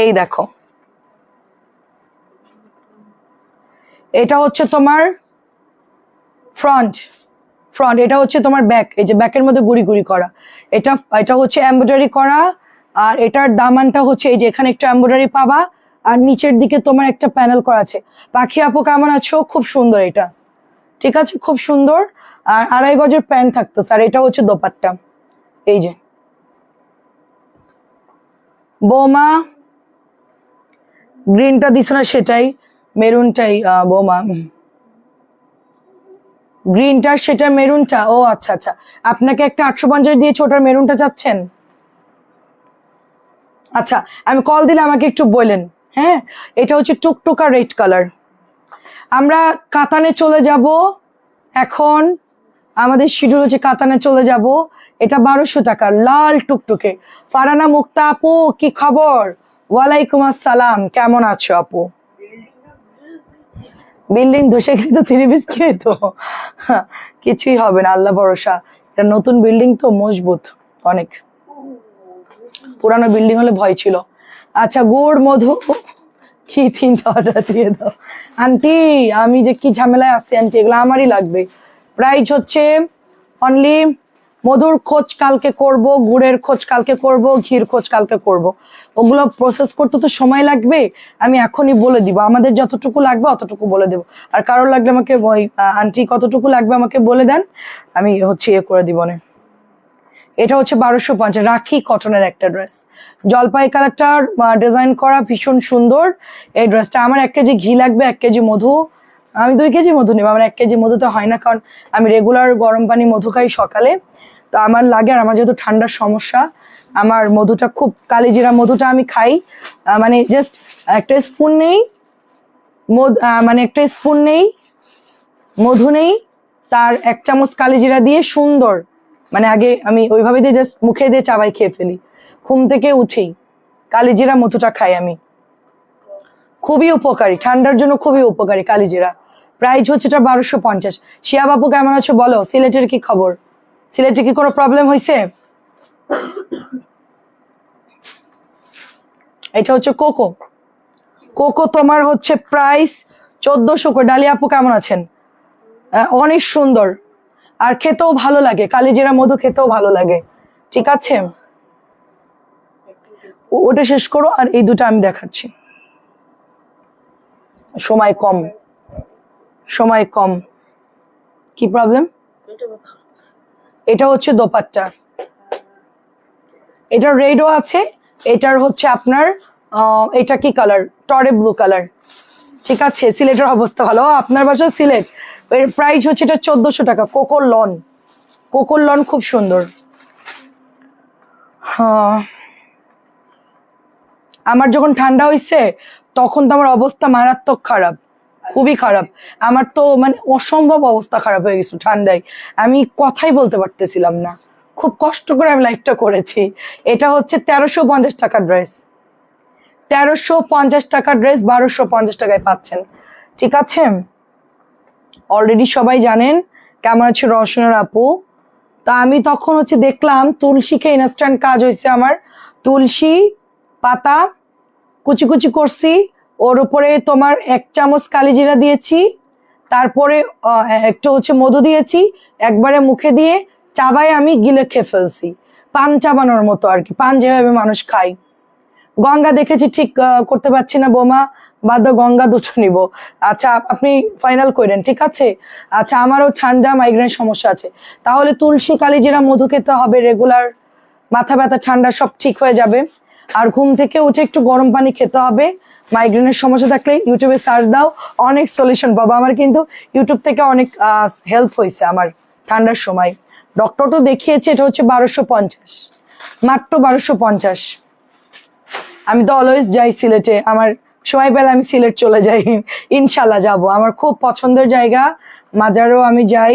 এই দেখো এটা হচ্ছে তোমার ফ্রন্ট, ফ্রন্ট এটা হচ্ছে তোমার ব্যাক, এই যে ব্যাকের মধ্যে গুড়ি গুড়ি করা, এটা এটা হচ্ছে এমব্রয়ডারি করা, আর এটার দামানটা হচ্ছে এই যে এখানে একটু এমব্রয়ডারি পাবা, আর নিচের দিকে তোমার একটা প্যানেল করা আছে। পাখি আপু কেমন আছো? খুব সুন্দর এটা, ঠিক আছে খুব সুন্দর, আর 2.5 গজের প্যান্ট থাকতেছে, আর এটা হচ্ছে দোপাট্টা, এই যে বৌমা গ্রিনটা দিছ না সেটাই, মেরুনটাই বৌমা, গ্রিনটা সেটা মেরুনটা, ও আচ্ছা আচ্ছা, আপনাকে একটা 850 দিয়েছে, ওটার মেরুনটা চাচ্ছেন, আচ্ছা, আমি কল দিলে আমাকে একটু বললেন। হ্যাঁ, এটা হচ্ছে টুকটুকা রেড কালার। আমরা কাতানে চলে যাব এখন। আমাদের শিডিউল হচ্ছে কাতানে চলে যাব। এটা 1200 টাকা, লাল টুকটুকে। ফারানা মুক্তা আপু, কি খবর? ওয়ালাইকুম আসসালাম, কেমন আছো আপু? বিল্ডিং ধসে গেলে তো 3 পিস কি হইতো? কিছুই হবে না, আল্লাহ ভরসা। এটা নতুন বিল্ডিং তো মজবুত অনেক, পুরানো বিল্ডিং হলে ভয় ছিল। আচ্ছা, গুড় মধু কি 3টা অর্ডার দিয়ে দাও আন্টি। আমি যে কি ঝামেলায় আছি আন্টি, এগুলো আমারই লাগবে। প্রাইস হচ্ছে অনলি, মধুর খোঁজ কালকে করব, গুড়ের খোঁজ কালকে করব, ঘির খোঁজ কালকে করব। ওগুলো প্রসেস করতে তো সময় লাগবে, আমি এখনই বলে দিব। আমাদের যতটুকু লাগবে অতটুকু বলে দেব। আর কারোর লাগলে আমাকে ওই আন্টি কতটুকু লাগবে আমাকে বলে দেন, আমি হচ্ছে ইয়ে করে দিব না। এটা হচ্ছে 1250, রাখি কটনের একটা ড্রেস। জলপাই কালারটার ডিজাইন করা, ভীষণ সুন্দর এই ড্রেসটা। আমার 1 কেজি ঘি লাগবে, 1 কেজি মধু। আমি 2 কেজি মধু নেব, আমার 1 কেজি মধুতে হয় না, কারণ আমি রেগুলার গরম পানি মধু খাই সকালে, তো আমার লাগে। আর আমার যেহেতু ঠান্ডার সমস্যা, আমার মধুটা খুব, কালিজিরা মধুটা আমি খাই, মানে জাস্ট একটা স্পুন নেই মানে একটা স্পুন নেই মধু নেই, তার 1 চামচ কালিজিরা দিয়ে সুন্দর, মানে আগে আমি ওইভাবে দিয়ে জাস্ট মুখে দিয়ে চাবাই খেয়ে ফেলি। ঘুম থেকে উঠেই কালিজিরা মধুটা খাই আমি, খুবই উপকারী, ঠান্ডার জন্য খুবই উপকারী কালিজিরা। প্রাইস হচ্ছে এটা 1250। শিয়া বাবু কেমন আছো বলো? সিলেটের কি খবর? সিলেটে কি কোনো প্রবলেম হয়েছে? এটা হচ্ছে কোকো। কোকো তোমার হচ্ছে প্রাইস 1400 করে। ডালিয়া আপু কেমন আছেন? অনেক সুন্দর, আর খেতেও ভালো লাগে, কালিজিরা মধু খেতেও ভালো লাগে। ঠিক আছে, ওটা শেষ করো, আর এই দুটো আমি দেখাচ্ছি। সময় কম, সময় কম। কি প্রবলেম? এটা হচ্ছে দোপাট্টা, এটা রেডও আছে, এটার হচ্ছে আপনার এটা কি কালার? টরে ব্লু কালার। ঠিক আছে, সিলেটের অবস্থা ভালো। আপনার বাসা সিলেট। এর প্রাইস হচ্ছে এটা 1400 টাকা। কোকোর লন, কোকোর লন খুব সুন্দর। হ্যাঁ, আমার যখন ঠান্ডা হয়েছে তখন তো আমার অবস্থা মারাত্মক খারাপ, খুবই খারাপ। আমার তো মানে অসম্ভব অবস্থা খারাপ হয়ে গেছিল ঠান্ডায়, আমি কথাই বলতে পারতেছিলাম না। খুব কষ্ট করে আমি লাইফটা করেছি। এটা হচ্ছে 1350 টাকার ড্রেস, 1350 টাকার ড্রেস 1250 টাকায় পাচ্ছেন। ঠিক আছে, অলরেডি সবাই জানেন কেমন আছে রওশনের আপু। তা আমি তখন হচ্ছে দেখলাম তুলসীকে ইনস্ট্যান্ট কাজ হয়েছে আমার। তুলসী পাতা কুচি কুচি করছি, ওর উপরে তোমার 1 চামচ কালিজিরা দিয়েছি, তারপরে একটু হচ্ছে মধু দিয়েছি, একবারে মুখে দিয়ে চাবাই আমি গিলে খেয়ে ফেলছি, পান চাবানোর মতো আর কি, পান যেভাবে মানুষ খায়। গঙ্গা দেখেছি ঠিক করতে পারছি না বৌমা, বাদ দাও, গঙ্গা দুটো নিব। আচ্ছা, আপনি ফাইনাল করেন, ঠিক আছে? আচ্ছা, আমারও ঠান্ডা মাইগ্রেন সমস্যা আছে, তাহলে তুলসী কালিজিরা মধু খেতে হবে রেগুলার, মাথা ব্যথা ঠান্ডা সব ঠিক হয়ে যাবে। আর ঘুম থেকে উঠে একটু গরম পানি খেতে হবে। মাইগ্রেনের সমস্যা থাকলে ইউটিউবে সার্চ দাও, অনেক সলিউশন পাবো। আমার কিন্তু ইউটিউব থেকে অনেক হেল্প হয়েছে আমার ঠান্ডার সময়। ডক্টর তো দেখিয়েছে, এটা হচ্ছে 1250, মাত্র 1250। আমি তো অলওয়েজ যাই সিলেটে, আমার সময় পেলে আমি সিলেট চলে যাই, ইনশাল্লাহ যাব। আমার খুব পছন্দের জায়গা, মাজারও আমি যাই,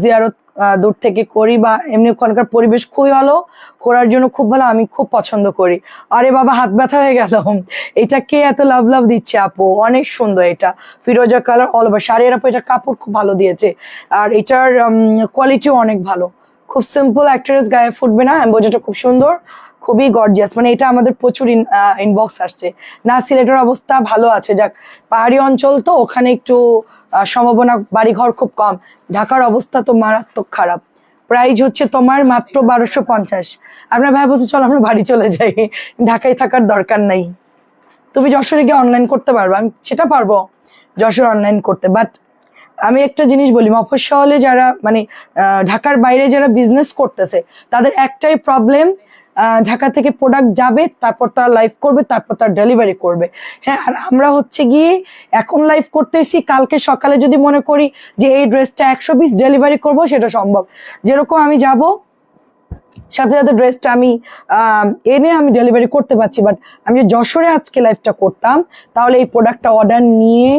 জিয়ারত দূর থেকে করি, বা এমনি ওখানকার পরিবেশ খুবই ভালো, ঘোরার জন্য খুব ভালো, আমি খুব পছন্দ করি। আরে বাবা, হাত ব্যথা হয়ে গেল। এটা কে এত লাভ লাভ দিচ্ছে আপু? অনেক সুন্দর, এটা ফিরোজা কালার অল ওভার শাড়ি। আপু এটা কাপড় খুব ভালো দিয়েছে, আর এটার কোয়ালিটিও অনেক ভালো। খুব সিম্পল একটা ড্রেস, গায়ে ফুটবে না, এমব্রয়ডারিটা খুব সুন্দর, খুবই গর্জিয়াস। মানে এটা আমাদের প্রচুর ইনবক্স আসছে না। সিলেটের অবস্থা ভালো আছে, যাক, পাহাড়ি অঞ্চল তো ওখানে একটু সম্ভাবনা, বাড়িঘর খুব কম। ঢাকার অবস্থা তো মারাত্মক খারাপ। প্রাইস হচ্ছে তোমার মাত্র 1250। আপনার ভাই বলছে চলো আমরা বাড়ি চলে যাই, ঢাকায় থাকার দরকার নাই। তুমি যশোরে গিয়ে অনলাইন করতে পারবো, আমি সেটা পারবো যশোরে অনলাইন করতে, বাট আমি একটা জিনিস বলি, মফস্বলে যারা মানে ঢাকার বাইরে যারা বিজনেস করতেছে, তাদের একটাই প্রবলেম, ঢাকা থেকে প্রোডাক্ট যাবে, তারপর তারা লাইভ করবে, তারপর তারা ডেলিভারি করবে। হ্যাঁ, আর আমরা হচ্ছে গিয়ে এখন লাইভ করতেছি, কালকে সকালে যদি মনে করি যে এই ড্রেসটা 100 পিস ডেলিভারি করব, সেটা সম্ভব। যেরকম আমি যাব সাথে সাথে ড্রেসটা আমি এনে আমি ডেলিভারি করতে পারছি, বাট আমি যে যশোরে আজকে লাইভটা করতাম তাহলে এই প্রোডাক্টটা অর্ডার নিয়ে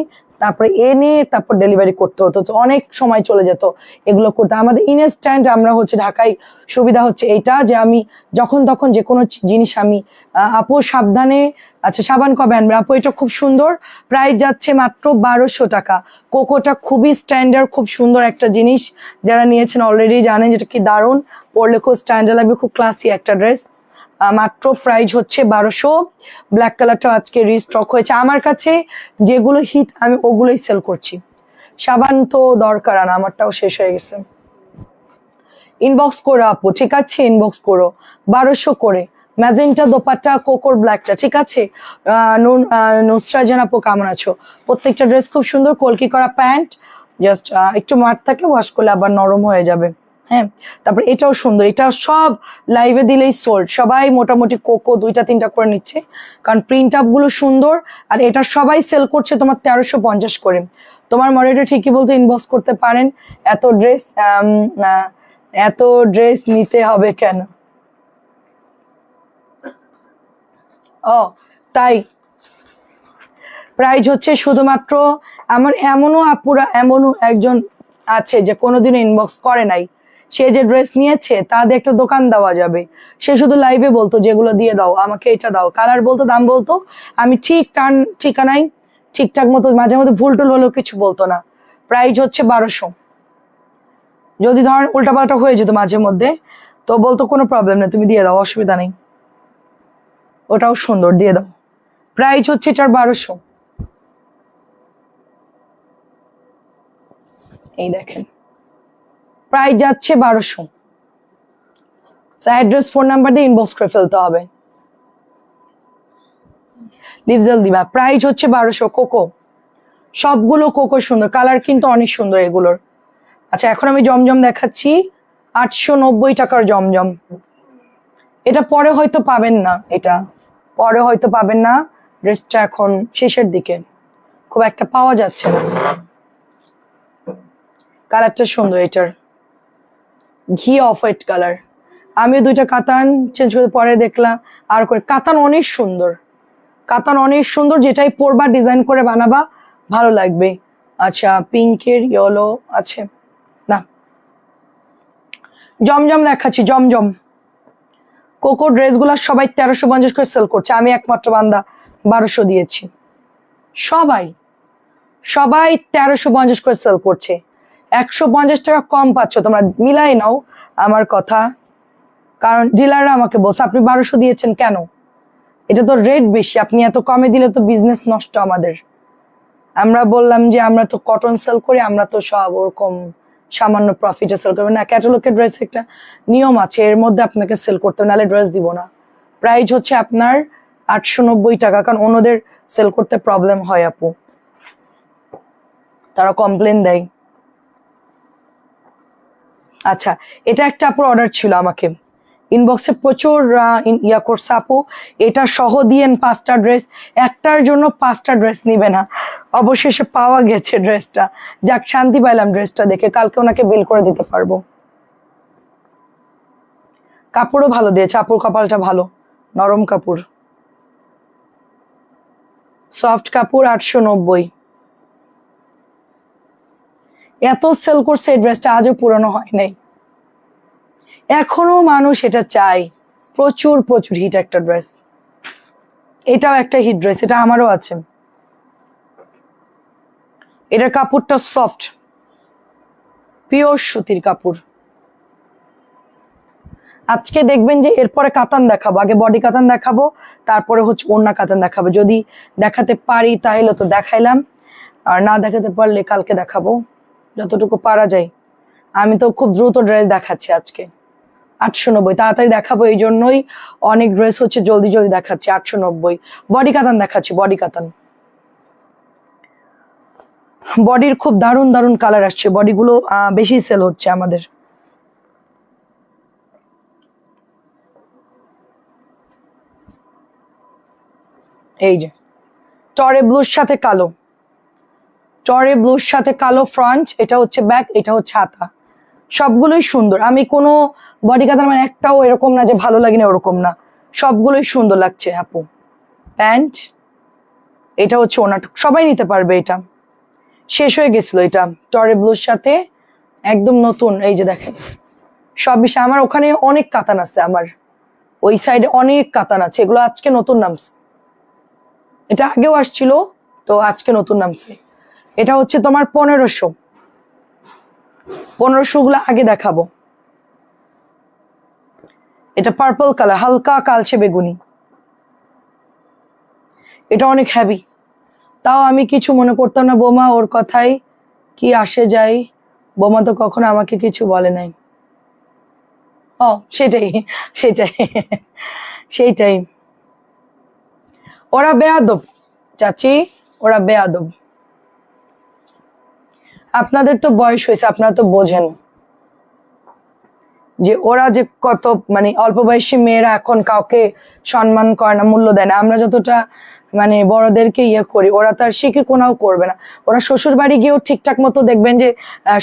তারপরে এনে তারপর ডেলিভারি করতে হতো, তো অনেক সময় চলে যেত এগুলো করতে। আমাদের ইনস্ট্যান্ট আমরা হচ্ছে ঢাকায় সুবিধা হচ্ছে এটা যে আমি যখন তখন যে কোনো জিনিস আমি আপু সাবধানে, আচ্ছা সাবান কবে আনবে আপু? এটা খুব সুন্দর, প্রাইস যাচ্ছে মাত্র 1200 টাকা। কোকোটা খুবই স্ট্যান্ডার্ড, খুব সুন্দর একটা জিনিস, যারা নিয়েছেন অলরেডি জানেন যেটা কি দারুণ, পরলে খুব স্ট্যান্ডার্ড লাগবে, খুব ক্লাসি একটা ড্রেস। মাত্র প্রাইস হচ্ছে 1200। ব্ল্যাক কালারটা আজকে রিস্টক হয়েছে আমার কাছে, যেগুলো হিট আমি ওগুলোই সেল করছি। সাবান তো দরকার না, আমারটাও শেষ হয়ে গেছে। ইনবক্স করো আপু, ঠিক আছে ইনবক্স করো, 1200 করে ম্যাজেন্টা দোপাট্টা কোকোর ব্ল্যাকটা, ঠিক আছে। নুসরা জান আপু কেমন আছো? প্রত্যেকটা ড্রেস খুব সুন্দর, কলকি করা প্যান্ট, জাস্ট একটু মাঠ থাকে, ওয়াশ করলে আবার নরম হয়ে যাবে। হ্যাঁ, তারপর এটাও সুন্দর, এটা সব লাইভে দিলেই সোল্ড, সবাই মোটামুটি কোকো 2-3টা করে নিচ্ছে, কারণ প্রিন্ট আপ গুলো সুন্দর। আর এটা সবাই সেল করছে তোমার 1350 করে। তোমার মডেলটা ঠিকই বলতে, ইনবক্স করতে পারেন। এত ড্রেস নিতে হবে কেন? ও তাই, প্রাইস হচ্ছে শুধুমাত্র, আমার এমনও আপুরা, এমনও একজন আছে যে কোনোদিনও ইনবক্স করে নাই, সে যে ড্রেস নিয়েছে তাদের একটা দোকান দেওয়া যাবে, সে শুধু লাইভে বলতো যেগুলো দিয়ে দাও আমাকে, এটা দাও, কালার বলতো, দাম বলতো, আমি ঠিক ঠিকানাই ঠিকঠাক মতো, মাঝে মধ্যে ভুল টুল হলেও কিছু বলতো না। প্রাইস হচ্ছে 1200। যদি ধরেন উল্টাপাল্টা হয়ে যেত মাঝে মধ্যে, তো বলতো কোনো প্রবলেম নেই, তুমি দিয়ে দাও, অসুবিধা নেই, ওটাও সুন্দর, দিয়ে দাও। প্রাইস হচ্ছে এটার 1200। এই দেখেন প্রাইস যাচ্ছে 1200। অ্যাড্রেস ফোন নাম্বার দিয়ে ইনবক্স করে ফেলতে হবে। লিভজেল দিবা, প্রাইস হচ্ছে 1200। কোকো, সবগুলো কোকো সুন্দর, কালার কিন্তু অনেক সুন্দর এগুলোর। আচ্ছা এখন আমি জমজম দেখাচ্ছি, 890 টাকার জমজম। এটা পরে হয়তো পাবেন না, এটা পরে হয়তো পাবেন না, ড্রেসটা এখন শেষের দিকে খুব একটা পাওয়া যাচ্ছে না। কালারটা সুন্দর, এটার ঘি অফ হোয়াইট কালার। আমিও 2টা কাতান চেঞ্জ করে পরে দেখলাম, আর করে কাতান অনেক সুন্দর, কাতান অনেক সুন্দর, যেটাই পরবা ডিজাইন করে বানাবা ভালো লাগবে। আচ্ছা পিঙ্কের ইয়েলো আছে না, জমজম দেখাচ্ছি, জমজম। কোকো ড্রেসগুলো সবাই 1350 করে সেল করছে, আমি একমাত্র বান্দা 1200 দিয়েছি। সবাই সবাই 1350 করে সেল করছে, 150 টাকা কম পাচ্ছ তোমরা, মিলাই নাও আমার কথা, কারণ ডিলাররা আমাকে বলছে আপনি 1200 দিয়েছেন কেন, এটা তো রেট বেশি, আপনি এত কমে দিলে তো বিজনেস নষ্ট আমাদের। আমরা বললাম যে আমরা তো কটন সেল করি, আমরা তো সব ওরকম সামান্য প্রফিটে সেল করবো না, ক্যাটালগের ড্রেস একটা নিয়ম আছে, এর মধ্যে আপনাকে সেল করতে হবে, নাহলে ড্রেস দিব না। প্রাইস হচ্ছে আপনার 890 টাকা, কারণ অন্যদের সেল করতে প্রবলেম হয় আপু, তারা কমপ্লেন দেয়। আচ্ছা এটা একটা আপুর অর্ডার ছিল, আমাকে ইনবক্সে প্রচুর ইয়া করছে আপু, এটা সহ দিয়েন 5টা ড্রেস, একটার জন্য 5টা ড্রেস নিবে না। অবশেষে পাওয়া গেছে ড্রেসটা, যাক শান্তি পাইলাম ড্রেসটা দেখে, কালকে ওনাকে বিল করে দিতে পারবো। কাপড়ও ভালো দিয়েছে আপুর, কপালটা ভালো, নরম কাপড়, সফট কাপড়, 890। এত সেল করছে এই ড্রেসটা, আজও পুরানো হয় নাই, এখনো মানুষ এটা চায়, প্রচুর প্রচুর হিট একটা ড্রেস। এটাও একটা হিট ড্রেস, এটা আমারও আছে। এটার কাপড়টা সফট, পিওর সুতির কাপড়। আজকে দেখবেন যে এরপরে কাতান দেখাবো, আগে বডি কাতান দেখাবো, তারপরে হচ্ছে ওড়না কাতান দেখাবো, যদি দেখাতে পারি তাহলে তো দেখাইলাম, আর না দেখাতে পারলে কালকে দেখাবো, যতটুকু পারা যায়। আমি তো খুব দ্রুত ড্রেস দেখাচ্ছি আজকে, 890 তাড়াতাড়ি দেখাবো, এই জন্যই অনেক ড্রেস হচ্ছে জলদি জলদি দেখাচ্ছি। 890 বডি কাতান দেখাচ্ছি, বডি কাতান, বডির খুব দারুণ দারুণ কালার আসছে, বডিগুলো বেশি সেল হচ্ছে আমাদের। এই যে টরে ব্লুর সাথে কালো, টরে ব্লুর সাথে কালো ফ্রন্ট, এটা হচ্ছে ব্যাক, এটা হচ্ছে হাতা, সবগুলোই সুন্দর, আমি কোনো বডি কাতান মানে একটাও এরকম না যে ভালো লাগে না ওরকম না, সবগুলোই সুন্দর লাগছে আপু। প্যান্ট, এটা হচ্ছে ওনাটুক, সবাই নিতে পারবে, এটা শেষ হয়ে গেছিল, এটা টরে ব্লুর সাথে একদম নতুন। এই যে দেখেন সব বিষয়, আমার ওখানে অনেক কাতান আছে, আমার ওই সাইডে অনেক কাতান আছে, এগুলো আজকে নতুন নামছে, এটা আগেও আসছিল তো আজকে নতুন নামছে। এটা হচ্ছে তোমার 1500, 1500 গুলো আগে দেখাবো। এটা পার্পল কালার, হালকা কালচে বেগুনি, এটা অনেক হ্যাভি, তাও আমি কিছু মনে করতাম না বোমা, ওর কথাই কি আসে যায়, বোমা তো কখনো আমাকে কিছু বলে নাই। ও সেটাই সেটাই সেইটাই, ওরা বেয়াদব চাচি, ওরা বেয়াদব। আপনাদের তো বয়স হয়েছে, আপনারা তো বোঝেন যে ওরা যে কত, মানে অল্প বয়সী মেয়েরা এখন কাউকে সম্মান করে না, মূল্য দেয় না। আমরা যতটা মানে বড়দেরকে ইয়ে করি, ওরা তার শিখে কোনাও করবে না। ওরা শ্বশুর বাড়ি গিয়েও ঠিকঠাক মতো দেখবেন যে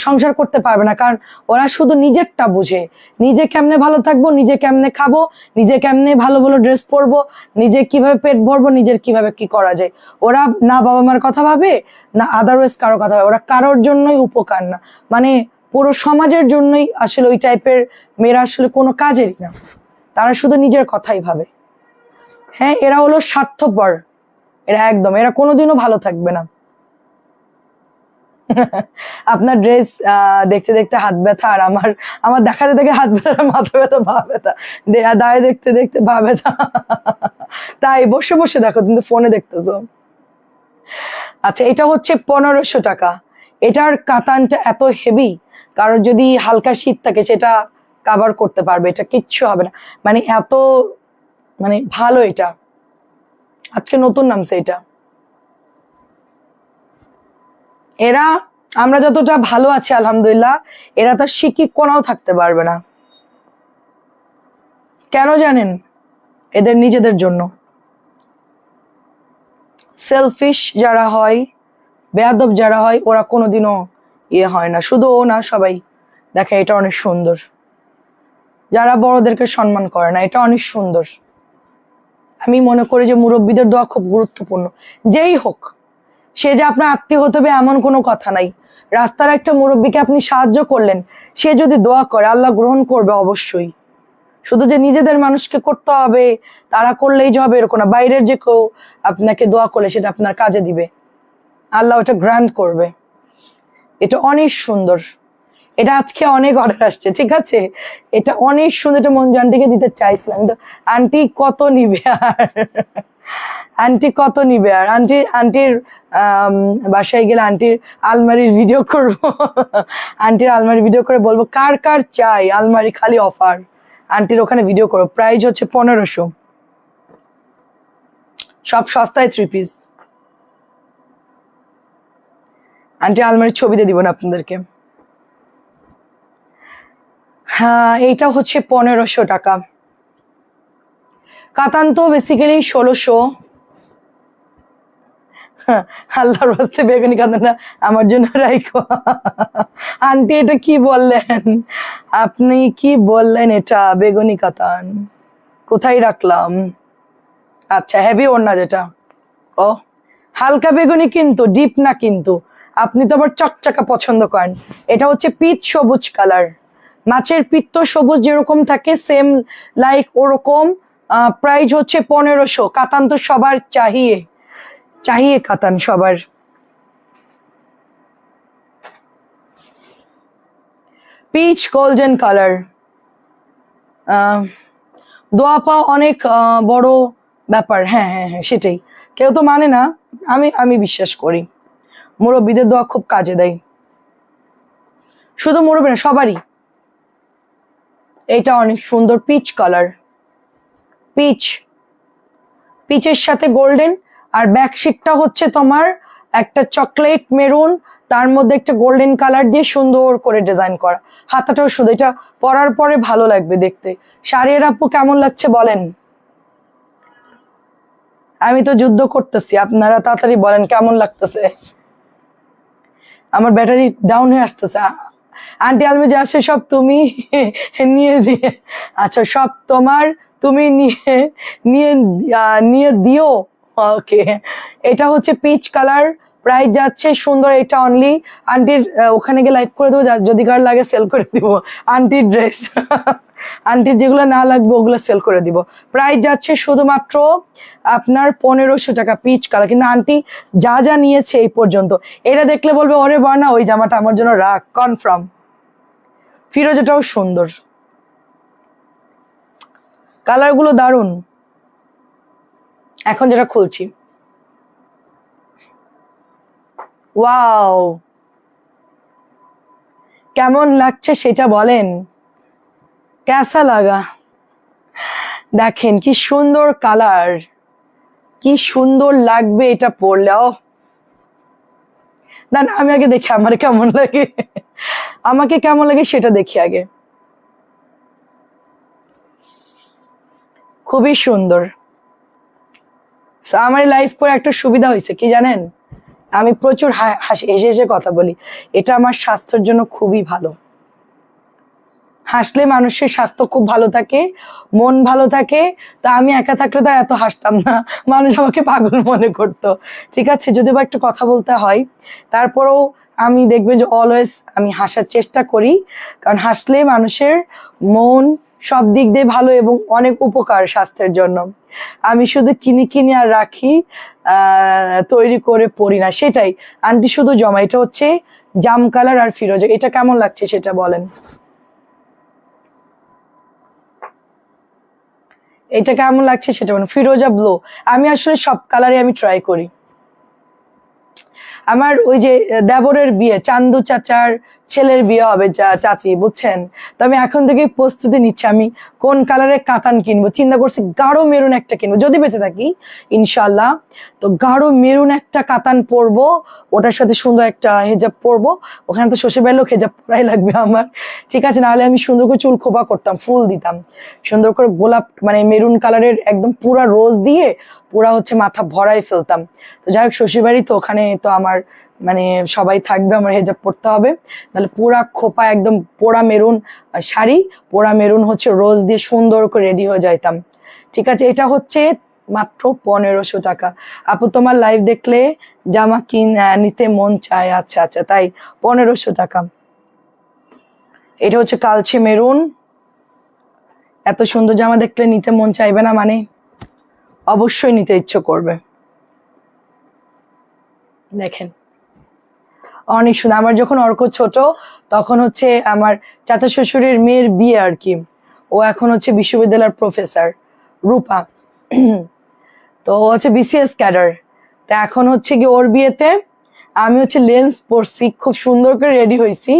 সংসার করতে পারবে না, কারণ ওরা শুধু নিজেরটা বুঝে, নিজে কেমনে ভালো থাকবো, নিজে কেমনে খাবো, নিজে কেমনে ভালো ভালো ড্রেস পরবো, নিজে কিভাবে পেট ভরবো, নিজের কিভাবে কি করা যায়। ওরা না বাবা মার কথা ভাবে, না আদারওয়াইজ কারো কথা ভাবে, ওরা কারোর জন্যই উপকার না, মানে পুরো সমাজের জন্যই আসলে ওই টাইপের মেয়েরা আসলে কোনো কাজেরই না, তারা শুধু নিজের কথাই ভাবে। হ্যাঁ, এরা হলো স্বার্থপর, এরা একদম, এরা কোনোদিনও ভালো থাকবে না। আপনার ড্রেস দেখতে দেখতে হাত ব্যথা, আর আমার আমার দেখাতে দেখে হাত ব্যথা, মাথা ব্যথা, পা ব্যথা, দাঁড়িয়ে দেখতে দেখতে পা ব্যথা। তাই বসে বসে দেখো, কিন্তু ফোনে দেখতেছো। আচ্ছা, এটা হচ্ছে 1500 টাকা। এটার কাতানটা এত হেভি, কারণ যদি হালকা শীত থাকে সেটা কাভার করতে পারবে, এটা কিচ্ছু হবে না, মানে এত মানে ভালো, এটা আজকে নতুন নামছে এটা। এরা, আমরা যতটা ভালো আছি আলহামদুলিল্লাহ, এরা তার শিকি কোনাও থাকতে পারবে না। কেন জানেন? এদের নিজেদের জন্য। সেলফিশ যারা হয়, বেয়াদব যারা হয়, ওরা কোনোদিনও ইয়ে হয় না। শুধু ও না, সবাই দেখে এটা অনেক সুন্দর, যারা বড়দেরকে সম্মান করে না, এটা অনেক সুন্দর। আমি মনে করি যে মুরব্বীদের দোয়া খুব গুরুত্বপূর্ণ, যেই হোক সে যে আপনার আত্মীয় হতে হবে এমন কোনো কথা নাই। রাস্তার একটা মুরব্বীকে আপনি সাহায্য করলেন, সে যদি দোয়া করে আল্লাহ গ্রহণ করবে অবশ্যই। শুধু যে নিজেদের মানুষকে করতে হবে, তারা করলেই যে হবে এরকম না, বাইরের যে কেউ আপনাকে দোয়া করলে সেটা আপনার কাজে দিবে, আল্লাহ ওটা গ্রান্ট করবে। এটা অনেক সুন্দর, এটা আজকে অনেক অর্ডার আসছে, ঠিক আছে, এটা অনেক সুন্দর, এটা মঞ্জু আন্টিকে দিতে চাইছিলাম, কিন্তু আন্টি কত নিবে আর, আন্টি কত নিবে আর, আন্টির বাসায় গেলে আন্টির আলমারির ভিডিও করব, আন্টির আলমারি ভিডিও করে বলবো কার কার চাই আলমারি খালি অফার, আন্টির ওখানে ভিডিও করো। প্রাইস হচ্ছে 1500, সব সস্তায় 3 পিস। আন্টি আলমারির ছবি দিয়ে দিব না আপনাদেরকে। হ্যাঁ, এইটা হচ্ছে 1500 টাকা। কাতান তো বেসিক্যালি 1600। আল্লাহর রাস্তে বেগুনি কাতানটা আমার জন্য রাইখো। আন্টি এটা কি বললেন, আপনি কি বললেন, এটা বেগুনি কাতান কোথায় রাখলাম? আচ্ছা, হেভি ওড়না যেটা, ও হালকা বেগুনি, কিন্তু ডিপ না, কিন্তু আপনি তো আবার চকচকা পছন্দ করেন। এটা হচ্ছে পিচ সবুজ কালার, মাছের পিত্ত সবুজ যেরকম থাকে সেম লাইক ওরকম। প্রাইস হচ্ছে 1500। কাতান তো সবার চাহিয়ে চাহিয়ে, কাতান সবার। পিচ গোল্ডেন কালার, দোয়া পাওয়া অনেক বড় ব্যাপার। হ্যাঁ হ্যাঁ হ্যাঁ, সেটাই, কেউ তো মানে না, আমি আমি বিশ্বাস করি মুরব্বীদের দোয়া খুব কাজে দেয়, শুধু মুরব্বী না, সবারই। এটা অনেক সুন্দর পিচ কালার, পিচ, পিচের সাথে গোল্ডেন, আর ব্যাকশিটটা হচ্ছে তোমার একটা চকলেট মেরুন, তার মধ্যে একটা গোল্ডেন কালার দিয়ে সুন্দর করে ডিজাইন করা, হাতাটাও শুধু, এটা পরার পরে ভালো লাগবে দেখতে। শাড়ির আপু কেমন লাগছে বলেন? আমি তো যুদ্ধ করতেছি, আপনারা তাড়াতাড়ি বলেন কেমন লাগতেছে। আমার ব্যাটারি ডাউন হয়ে আসতেছে, আন্টি আলমি যা আসে সব তুমি নিয়ে দিয়ে, আচ্ছা সব তোমার, তুমি নিয়ে নিয়ে নিয়ে দিও। ওকে, এটা হচ্ছে পিচ কালার, প্রাইস যাচ্ছে সুন্দর, এটা অনলি আন্টির ওখানে গিয়ে লাইভ করে দেবো, যদি কার লাগে সেল করে দিব আন্টির ড্রেস আন্টির যেগুলো না লাগবে ওগুলো সেল করে দিব। প্রাইস যাচ্ছে শুধুমাত্র আপনার 1500 টাকা পিচ কালার। কিন্তু আন্টি যা যা নিয়েছে এই পর্যন্ত, এটা দেখলে বলবে ওরে বানা ওই জামাটা আমার জন্য রাখ, কনফার্ম। ফিরোজাটাও সুন্দর, কালার গুলো দারুন। এখন যেটা খুলছি, ওয়াও কেমন লাগছে সেটা বলেন, কেসা লাগা। দেখেন কি সুন্দর কালার, কি সুন্দর লাগবে এটা পরলেও। না না, আমি আগে দেখি আমার কেমন লাগে, আমাকে কেমন লাগে সেটা দেখি আগে। খুবই সুন্দর। আমার লাইফ করে একটা সুবিধা হয়েছে কি জানেন, আমি প্রচুর হাসি হেসে হেসে কথা বলি, এটা আমার স্বাস্থ্যের জন্য খুবই ভালো। হাসলে মানুষের স্বাস্থ্য খুব ভালো থাকে, মন ভালো থাকে। তো আমি একা থাকলে তো এত হাসতাম না, মানুষ আমাকে পাগল মনে করতো। ঠিক আছে, যদি বা একটু কথা বলতে হয়, তারপরেও আমি দেখবে যে অলওয়েজ আমি হাসার চেষ্টা করি, কারণ হাসলে মানুষের মন সব দিক দিয়ে ভালো এবং অনেক উপকার স্বাস্থ্যের জন্য। আমি শুধু কিনি কিনি আর রাখি, তৈরি করে পড়ি না, সেটাই। আন্টি শুধু জমা। এটা হচ্ছে জাম কালার আর ফিরোজা, এটা কেমন লাগছে সেটা বলেন। এটা কেমন লাগছে সেটা বলেন। ফিরোজা ব্লু, আমি আসলে সব কালারে আমি ট্রাই করি। আমার ওই যে দেবরের বিয়ে, চান্দু চাচার ছেলের বিয়ে হবে, চাচি বুঝছেন, তো আমি এখন থেকেই প্রস্তুতি নিচ্ছি আমি কোন কালারের কাতান কিনবো। চিন্তা করছি গাঢ় মেরুন একটা কিনবো যদি বেঁচে থাকি ইনশাল্লাহ। তো গাঢ় মেরুন একটা কাতান পরবো, ওটার সাথে সুন্দর একটা হেজাব পরবো। ওখানে তো শ্বশুর বাড়ির লোক হেজাব পরাই লাগবে আমার, ঠিক আছে। নাহলে আমি সুন্দর করে চুল খোপা করতাম, ফুল দিতাম সুন্দর করে, গোলাপ মানে মেরুন কালারের একদম পুরা রোজ দিয়ে পুরা হচ্ছে মাথা ভরাই ফেলতাম। তো যাই হোক শ্বশুর বাড়ি তো, ওখানে তো আমার মানে সবাই থাকবে, আমার হেজাব পরতে হবে। তাহলে পুরা খোপা একদম পোড়া মেরুন শাড়ি, পোড়া মেরুন হচ্ছে রোজ দিয়ে সুন্দর করে রেডি হয়ে যাইতাম। ঠিক আছে, এটা হচ্ছে মাত্র 1500 টাকা। আপু তোমার লাইভ দেখলে জামা নিতে মন চায়, আচ্ছা আচ্ছা তাই, 1500 টাকা। এটা হচ্ছে কালচে মেরুন, এত সুন্দর জামা দেখলে নিতে মন চাইবে না মানে, অবশ্যই নিতে ইচ্ছে করবে। দেখেন অনেক সুন্দর। আমার যখন অর্ক ছোট তখন হচ্ছে আমার চাচা শ্বশুরের মেয়ের বিয়ে আর কি, ও এখন হচ্ছে বিশ্ববিদ্যালয়ের প্রফেসর, রূপা। তো ও হচ্ছে বিসিএস ক্যাডার। তা এখন হচ্ছে কি ওর বিয়েতে আমি হচ্ছে লেন্স পরছি, খুব সুন্দর করে রেডি হয়েছি।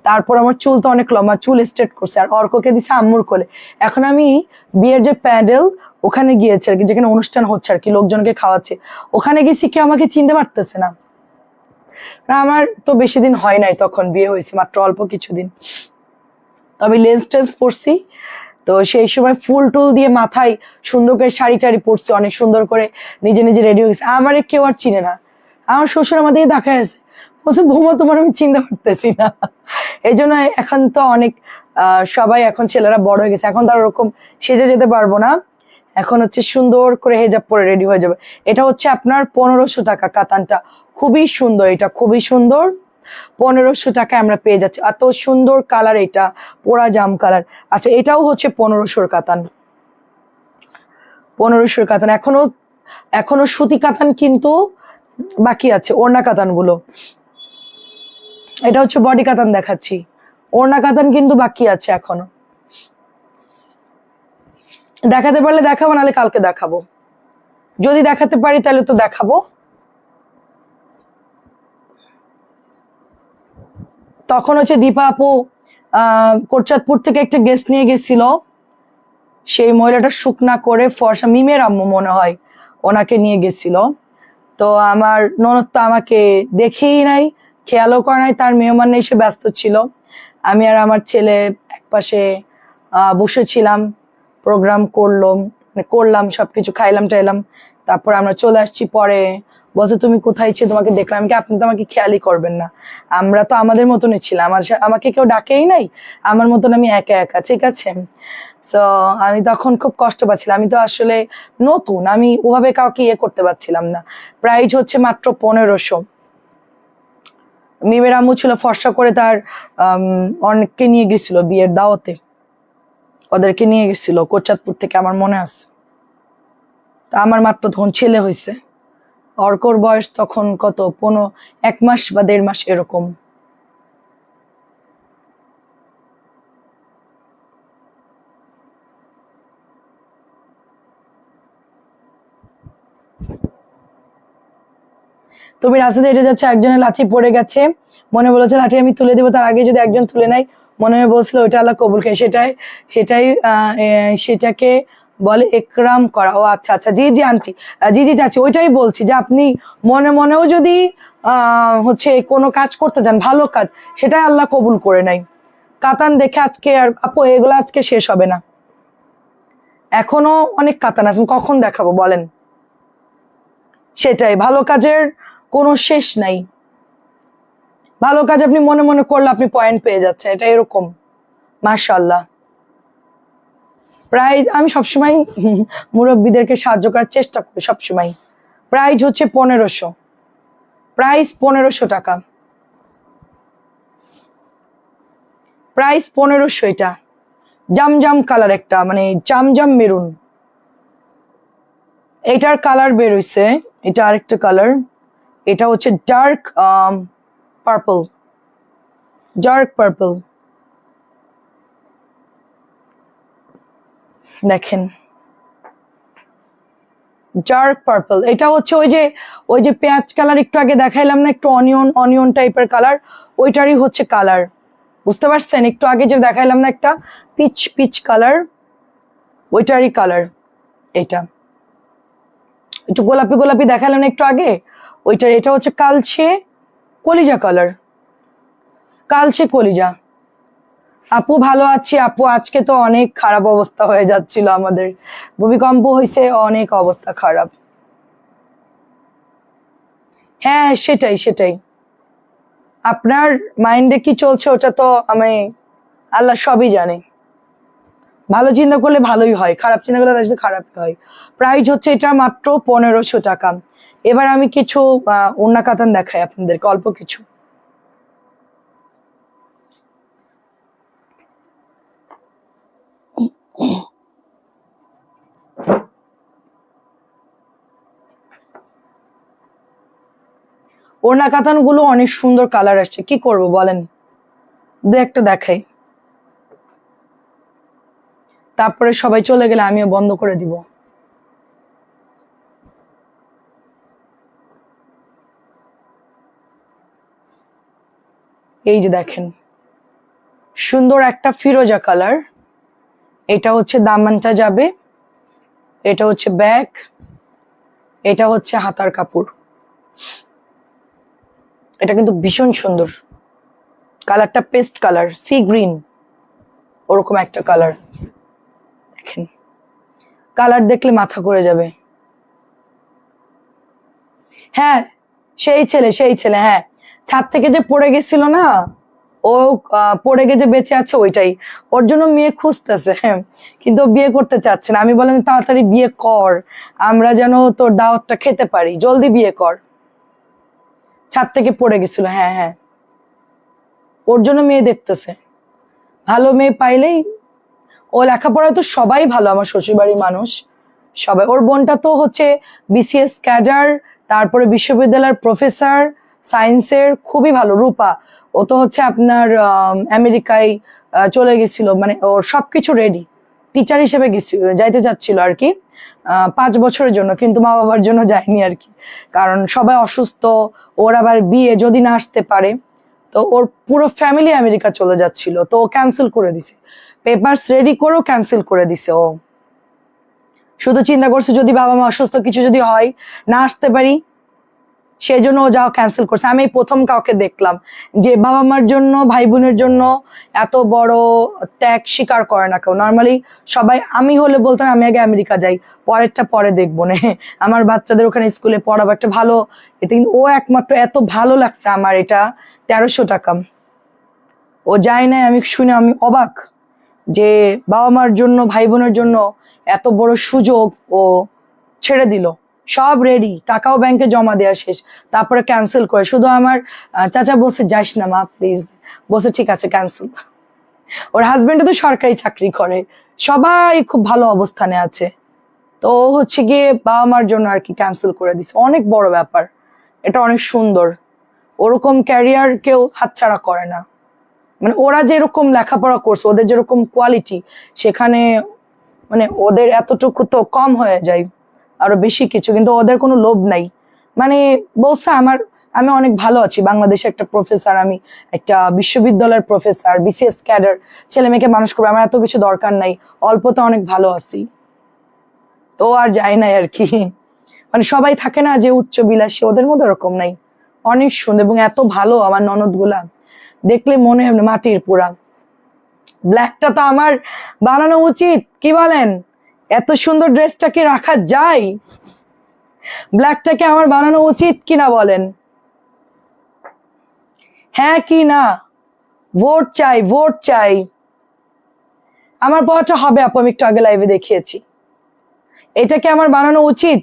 তারপর আমার চুল তো অনেক লম্বা, চুল স্ট্রেট করছে, আর অর্ককে দিছে আম্মুর কোলে। এখন আমি বিয়ের যে প্যান্ডেল ওখানে গিয়েছি আর কি, যেখানে অনুষ্ঠান হচ্ছে আর কি, লোকজনকে খাওয়াচ্ছে, ওখানে গেছি, কেউ আমাকে চিনতে পারতেছে না। আমার তো বেশি দিন হয় নাই, তখন বিয়ে হয়েছে মাত্র অল্প কিছুদিন। তবে লেন্স টেন্স পরছি, তো সেই সময় ফুল টুল দিয়ে মাথায় সুন্দর করে শাড়ি টাড়ি পরছি, অনেক সুন্দর করে নিজে নিজে রেডি হয়ে গেছে। আমার কেউ আর চিনে না, আমার শ্বশুর আমাদের দেখায় আছে, বলছে বৌমা তোমার আমি চিনতে পারতেছি না। এই জন্য এখন তো অনেক সবাই, এখন ছেলেরা বড় হয়ে গেছে, এখন তার ওরকম সেজে যেতে পারবো না। এখন হচ্ছে সুন্দর করে হেজাব পরে রেডি হয়ে যাবে। এটা হচ্ছে আপনার 1500 টাকা কাতানটা, খুবই সুন্দর, এটা খুবই সুন্দর। 1500 টাকায় আমরা পেয়ে যাচ্ছি, এত সুন্দর কালার, এটা পোড়া জাম কালার। আচ্ছা এটাও হচ্ছে 1500 কাতান, 1500 কাতান। এখনো এখনো সুতি কাতান কিন্তু বাকি আছে, ওড়না কাতান গুলো। এটা হচ্ছে বডি কাতান দেখাচ্ছি, ওড়না কাতান কিন্তু বাকি আছে এখনো। দেখাতে পারলে দেখাবো, নাহলে কালকে দেখাবো, যদি দেখাতে পারি তাহলে তো দেখাবো। তখন হচ্ছে দীপা আপু কোটচাঁদপুর থেকে একটা গেস্ট নিয়ে গেছিল, সেই মহিলাটা শুকনা করে ফর্সা, মিমের আম্মু মনে হয়, ওনাকে নিয়ে গেছিল। তো আমার ননদ তো আমাকে দেখেই নাই, খেয়ালও করে নাই, তার মেহমান এসে ব্যস্ত ছিল। আমি আর আমার ছেলে একপাশে বসেছিলাম, প্রোগ্রাম করলাম, সবকিছু খাইলাম টাইলাম, তারপর আমরা চলে আসছি। পরে বলছে তুমি কোথায় ছিলে, তোমাকে দেখলাম কি, আপনি তো আমাকে খেয়ালই করবেন না, আমরা তো আমাদের মতনই ছিলাম, আমাকে কেউ ডাকেই নাই, আমার মতন আমি একা একা, ঠিক আছে। সো আমি তখন খুব কষ্ট পাচ্ছিলাম, আমি তো আসলে নতুন, আমি ওভাবে কাউকে ইয়ে করতে পারছিলাম না। প্রাইস হচ্ছে মাত্র 1500। মিমের আম্মু ছিল ফর্সা করে, তার অনেককে নিয়ে গেছিল বিয়ের দাওয়াতে, ওদেরকে নিয়ে গেছিল কোচাতপুর থেকে, আমার মনে আছে। তা আমার মাত্র তখন ছেলে হয়েছে, অর্কর বয়স তখন কত, 1 মাস বা 1.5 মাস এরকম। তুমি রাস্তাতে হেঁটে যাচ্ছে, একজনের লাঠি পড়ে গেছে, মনে বলেছে লাঠি আমি তুলে দেবো, তার আগে যদি একজন তুলে নেয়, মনে বলছিল ওইটা আল্লাহ কবুল খায়, সেটাই সেটাকে বলে একরাম করা। ও আচ্ছা আচ্ছা, জি জি আন্টি, জি জি চাচি, ওইটাই বলছি যে আপনি মনে মনেও যদি হচ্ছে কোনো কাজ করতে যান, ভালো কাজ, সেটাই আল্লাহ কবুল করে নাই। কাতান দেখে আজকে আর আপু এগুলো আজকে শেষ হবে না, এখনো অনেক কাতান আছে, কখন দেখাবো বলেন। সেটাই, ভালো কাজের কোনো শেষ নাই, ভালো কাজ আপনি মনে মনে করলে আপনি পয়েন্ট পেয়ে যাচ্ছেন, এটা এরকম। মাশাআল্লাহ। প্রাইজ আমি সবসময় মুরব্বীদেরকে সাহায্য করার চেষ্টা করি সবসময়। প্রাইজ হচ্ছে 1500, প্রাইস 1500 টাকা, প্রাইস 1500। এটা জামজাম কালার, একটা মানে জামজাম মেরুন, এটার কালার বের হইছে, এটা আরেকটা কালার, এটা হচ্ছে ডার্ক পার্পল, ডার্ক পার্পল, দেখেন ডার্ক পার্পল। এটা হচ্ছে ওই যে পেঁয়াজ কালার একটু আগে দেখাইলাম না, একটু অনিয়ন অনিয়ন টাইপের কালার, ওইটারই হচ্ছে কালার, বুঝতে পারছেন? একটু আগে যে দেখাইলাম না একটা পিচ পিচ কালার, ওইটারই কালার এটা। একটু গোলাপি গোলাপি দেখালাম না একটু আগে, ওইটার। এটা হচ্ছে কালচে কলিজা কালার, কালচে কলিজা। আপু ভালো আছি আপু, আজকে তো অনেক খারাপ অবস্থা হয়ে যাচ্ছিল আমাদের, ভূমিকম্প হয়েছে, অনেক অবস্থা খারাপ। হ্যাঁ সেটাই সেটাই, আপনার মাইন্ডে কি চলছে ওটা তো আমি, আল্লাহ সবই জানে। ভালো চিন্তা করলে ভালোই হয়, খারাপ চিন্তা করলে তার সাথে খারাপই হয়। প্রাইস হচ্ছে এটা মাত্র 1500 টাকা। এবার আমি কিছু ওড়না কাতান দেখাই আপনাদেরকে, অল্প কিছু। ওড়না কাতান গুলো অনেক সুন্দর কালার আসছে, কি করব বলেন, দু একটা দেখাই, তারপরে সবাই চলে গেলে আমিও বন্ধ করে দিব। এই যে দেখেন, সুন্দর একটা ফিরোজা কালার, এটা হচ্ছে দামানটা যাবে, এটা হচ্ছে ব্যাক, এটা হচ্ছে হাতার কাপড়। এটা কিন্তু ভীষণ সুন্দর কালারটা, পেস্ট কালার, সি গ্রিন ওরকম একটা কালার। দেখেন কালার দেখলে মাথা ঘুরে যাবে। হ্যাঁ সেই ছেলে, হ্যাঁ ছাদ থেকে যে পড়ে গেছিল না, ও পড়ে গিয়ে যে বেঁচে আছে ওইটাই, ওর জন্য মেয়ে খুঁজতেছে, হ্যাঁ কিন্তু ও বিয়ে করতে চাচ্ছে না। আমি বললাম তাড়াতাড়ি বিয়ে কর, আমরা যেন তোর দাওয়াতটা খেতে পারি, জলদি বিয়ে কর। ছাদ থেকে পড়ে গেছিল, হ্যাঁ হ্যাঁ, ওর জন্য মেয়ে দেখতেছে, ভালো মেয়ে পাইলেই। ও লেখাপড়ায় তো সবাই ভালো, আমার শ্বশুরবাড়ির মানুষ সবাই। ওর বোনটা তো হচ্ছে বিসিএস ক্যাডার, তারপরে বিশ্ববিদ্যালয়ের প্রফেসর, সায়েন্সের খুবই ভালো। রূপা, ও তো হচ্ছে আপনার আমেরিকায় চলে গেছিল, মানে ওর সবকিছু রেডি, টিচার হিসেবে যাইতে যাচ্ছিল আর কি, 5 বছরের জন্য, কিন্তু মা বাবার জন্য যায়নি আর কি, কারণ সবাই অসুস্থ। ওর আবার বিয়ে যদি না আসতে পারে, তো ওর পুরো ফ্যামিলি আমেরিকা চলে যাচ্ছিল, তো ও ক্যান্সেল করে দিছে, পেপারস রেডি করেও ক্যান্সেল করে দিছে। ও শুধু চিন্তা করছে যদি বাবা মা অসুস্থ কিছু যদি হয়, না আসতে পারি, সেই জন্য ও যাও ক্যান্সেল করছে। আমি এই প্রথম কাউকে দেখলাম যে বাবা মার জন্য, ভাই বোনের জন্য এত বড় ত্যাগ স্বীকার করে না কেউ। নর্মালি সবাই, আমি হলে বলতাম আমি আগে আমেরিকা যাই, পরেরটা পরে দেখবো না, আমার বাচ্চাদের ওখানে স্কুলে পড়াবো একটা ভালো এতে। কিন্তু ও একমাত্র, এত ভালো লাগছে আমার এটা 1300 টাকা। ও যায় নাই, আমি শুনে আমি অবাক যে বাবা মার জন্য, ভাই বোনের জন্য এত বড় সুযোগ ও ছেড়ে দিল। সব রেডি, টাকাও ব্যাংকে জমা দেওয়া শেষ, তারপরে ক্যান্সেল করে। শুধু আমার চাচা বলছে যাস না মা প্লিজ, বলছে ঠিক আছে ক্যান্সেল। ওর হাজবেন্ডও তো সরকারি চাকরি করে, সবাই খুব ভালো অবস্থানে আছে, তো ও হচ্ছে গিয়ে বাবা মার জন্য আর কি ক্যান্সেল করে দিছে। অনেক বড় ব্যাপার, এটা অনেক সুন্দর। ওরকম ক্যারিয়ার কেউ হাতছাড়া করে না। মানে ওরা যেরকম লেখাপড়া করছে, ওদের যেরকম কোয়ালিটি, সেখানে মানে ওদের এতটুকু তো কম হয়ে যায়, আরো বেশি কিছু, কিন্তু ওদের কোনো লোভ নাই। মানে বলছে আমি অনেক ভালো আছি, বাংলাদেশে একটা প্রফেসর, আমি একটা বিশ্ববিদ্যালয়ের প্রফেসর, বিসিএস ক্যাডার, ছেলে মেয়েকে মানুষ করবো, আমার এত কিছু দরকার নাই, অল্পতে অনেক ভালো আছি। তো আর যায় নাই আর কি। মানে সবাই থাকে না যে উচ্চ বিলাসী, ওদের মধ্যে ওরকম নাই, অনেক সুন্দর। এবং এত ভালো আমার ননদ গুলা, দেখলে মনে হয় মাটির পোড়া। ব্ল্যাকটা তো আমার বানানো উচিত, কি বলেন? এত সুন্দর ড্রেসটা কি রাখা যায়? ব্ল্যাকটাকে আমার বানানো উচিত কিনা বলেন? হ্যাঁ কি না? ভোট চাই, ভোট চাই। আমার পড়াটা হবে আপু, আমি একটু আগে লাইভে দেখিয়েছি। এটাকে আমার বানানো উচিত?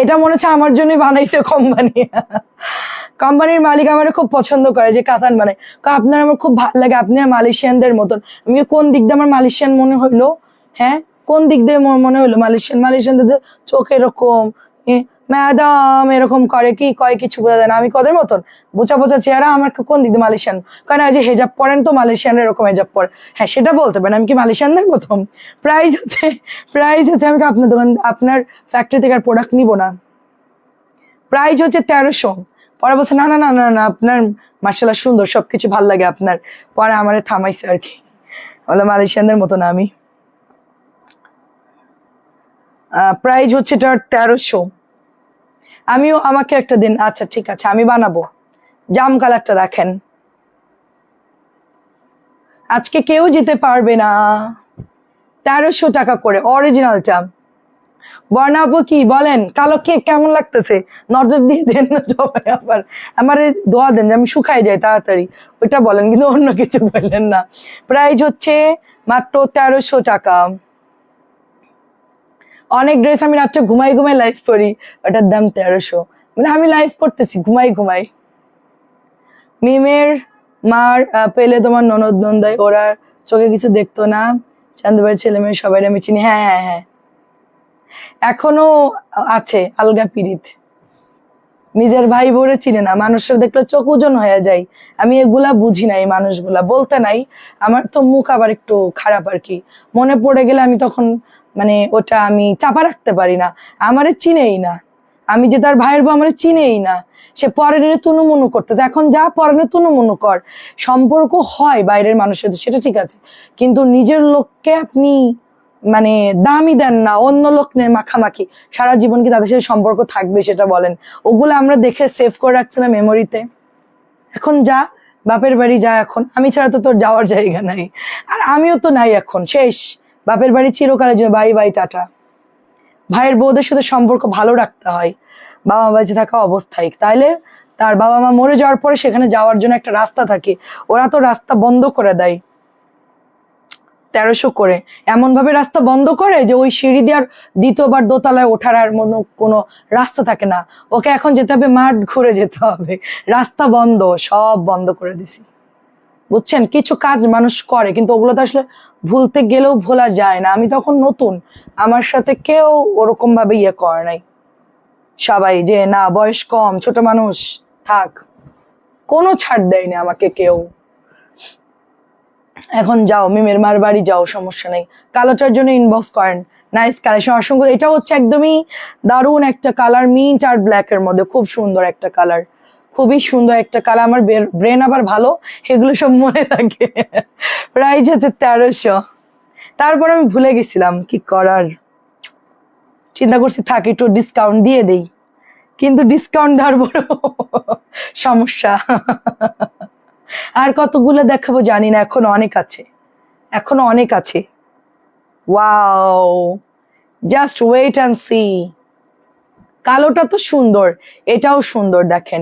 এটা মনে হচ্ছে আমার জন্যই বানাইছে কোম্পানি। কোম্পানির মালিক আমার খুব পছন্দ করে যে কাতান বানায়, আপনার আমার খুব ভালো লাগে, আপনি মালয়েশিয়ানদের মতন। আমি কোন দিক দিয়ে আমার মালয়েশিয়ান মনে হইলো? হ্যাঁ, কোন দিক দিয়ে মনে হইলো মালয়েশিয়ানদের যে চোখ এরকম, ম্যাডাম এরকম করে, কি কয় কিছু বোঝা যায় না। আমি কদের মতন বোঝা বোঝা চেহারা, আমার কোন দিক দিয়ে মালয়েশিয়ান? কারণ যে হেজাব পরেন তো মালয়েশিয়ানরা এরকম হেজাব পরে। হ্যাঁ সেটা বলতে পারেন, আমি কি মালয়েশিয়ানদের মতন? প্রাইস হচ্ছে আমি কি আপনার দোকান, আপনার ফ্যাক্টরি থেকে আর প্রোডাক্ট নিবো না। প্রাইস হচ্ছে 1300। পরে বলছে না না না না না, আপনার মার্শাল্লাহ সুন্দর, সবকিছু ভাল লাগে আপনার। পরে আমারে থামাইছে আর কি, বলে মালয়েশিয়ানদের মতো না আমি। প্রাইস হচ্ছে এটা 1300। আমিও, আমাকে একটা দিন, আচ্ছা ঠিক আছে আমি বানাবো। জাম কালারটা দেখেন, আজকে কেউ যেতে পারবে না। 1300 টাকা করে অরিজিনালটা। বর্ণাবো কি বলেন, কালো কে কেমন লাগতেছে? নজর দিয়ে দেন না সবাই, আবার আমার দোয়া দেন যে আমি শুকাই যাই তাড়াতাড়ি, ওইটা বলেন, কিন্তু অন্য কিছু বললেন না। প্রাইস হচ্ছে মাত্র 1300 টাকা। অনেক ড্রেস আমি রাত্রে ঘুমাই ঘুমাই লাইভ করি, ওটার দাম 1300। মানে আমি লাইভ করতেছি ঘুমাই ঘুমাই। মিমের মার পেলে তোমার ননদ নন্দাই, ওরা চোখে কিছু দেখতো না, চান্দবাড়ির ছেলে মেয়ে সবাই আমি চিনি। হ্যাঁ হ্যাঁ হ্যাঁ, এখনো আছে আলগা পিরিত। নিজের ভাই বোরে চিনে না, মানুষের দেখলে চোখ ওজন হয়ে যায়। আমি এগুলা বুঝি না, এই মানুষগুলা বলতে নাই। আমার তো মুখ আবার একটু খারাপ আর কি, মনে পড়ে গেলে আমি তখন মানে ওটা আমি চাপা রাখতে পারি না। আমারে চিনেই না, আমি যে তার ভাইয়ের বউ আমারে চিনেই না, সে পরের তুনুমুনু করতেছে। এখন যা পরের তুনুমুনু কর, সম্পর্ক হয় বাইরের মানুষের সাথে, সেটা ঠিক আছে, কিন্তু নিজের লোককে আপনি মানে দামই দেন না, অন্য লোক নিয়ে মাখামাখি, সারা জীবন কি তাদের সাথে সম্পর্ক থাকবে সেটা বলেন? ওগুলো আমরা দেখে সেভ করে রাখছি না মেমোরিতে। এখন যা, বাপের বাড়ি যা, এখন আমি ছাড়া তো তোর যাওয়ার জায়গা নাই, আর আমিও তো নাই, এখন শেষ। বাপের বাড়ি চিরকালের জন্য, বাই বাই টাটা। ভাইয়ের বউদের সাথে সম্পর্ক ভালো রাখতে হয় বাবা মা বেঁচে থাকা অবস্থায়, তাইলে তার বাবা মা মরে যাওয়ার পরে সেখানে যাওয়ার জন্য একটা রাস্তা থাকে। ওরা তো রাস্তা বন্ধ করে দেয় 1300 করে, এমন ভাবে রাস্তা বন্ধ করে যে ওই সিঁড়ি দিয়ে আর দ্বিতীয়বার দোতলায় ওঠার আর কোনো রাস্তা থাকে না। ওকে এখন যেতে হবে, মাঠ ঘুরে যেতে হবে, রাস্তা বন্ধ, সব বন্ধ করে দিছি। বুঝছেন, কিছু কাজ মানুষ করে কিন্তু ওগুলো তো আসলে ভুলতে গেলেও ভোলা যায় না। আমি তখন নতুন, আমার সাথে কেউ ওরকম ভাবে ইয়ে করে নাই। সবাই যে না বয়স কম, ছোট মানুষ, থাক, কোনো ছাড় দেয়নি আমাকে কেউ। এখন যাও মিমের মার বাড়ি যাও, সমস্যা নেই। কালোটার জন্য ইনবক্স করেন, নাইস কালেকশন, অসংখ্য। এটা হচ্ছে একদমই দারুণ একটা কালার, মিন্ট আর ব্ল্যাক এর মধ্যে, খুব সুন্দর একটা কালার, খুবই সুন্দর একটা কালার। আমার ব্রেন আবার ভালো, এগুলো সব মনে থাকে। প্রাইস হচ্ছে 1300। তারপর আমি ভুলে গেছিলাম, কি করার, চিন্তা করছি থাক একটু ডিসকাউন্ট দিয়ে দেই। কিন্তু ডিসকাউন্ট দেওয়ার বড় সমস্যা। আর কতগুলো দেখাবো জানি না, এখনো অনেক আছে, এখনো অনেক আছে। Wow, just wait and see. কালোটা তো সুন্দর, এটাও সুন্দর, দেখেন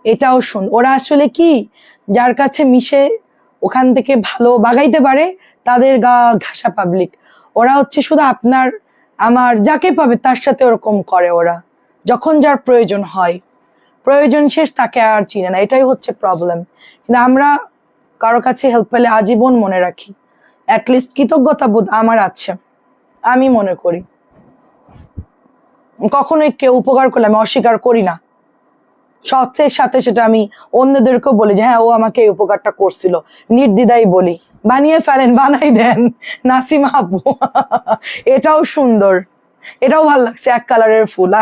এটাও সুন্দর। ওরা আসলে কি, যার কাছে মিশে ওখান থেকে ভালো বাগাইতে পারে তাদের গা ঘাসা পাবলিক। ওরা হচ্ছে শুধু আপনার আমার যাকে পাবে তার সাথে ওরকম করে ওরা, যখন যার প্রয়োজন হয়, প্রয়োজন শেষ তাকে আর চিনে না, এটাই হচ্ছে প্রবলেম। কিন্তু আমরা কারো কাছে হেল্প পেলে আজীবন মনে রাখি, অ্যাটলিস্ট কৃতজ্ঞতা বোধ আমার আছে, আমি মনে করি। কখনোই কেউ উপকার করলে আমি অস্বীকার করি না, সত্যের সাথে সেটা আমি অন্যদেরকেও বলি যে হ্যাঁ ও আমাকে এই উপকারটা করছিল, নির্দ্বিধাই বলি। বানিয়ে ফেলেন, বানাই দেন নাসিমা আপু। এটাও সুন্দর, এটাও ভালো লাগছে, এক কালারের ফুল।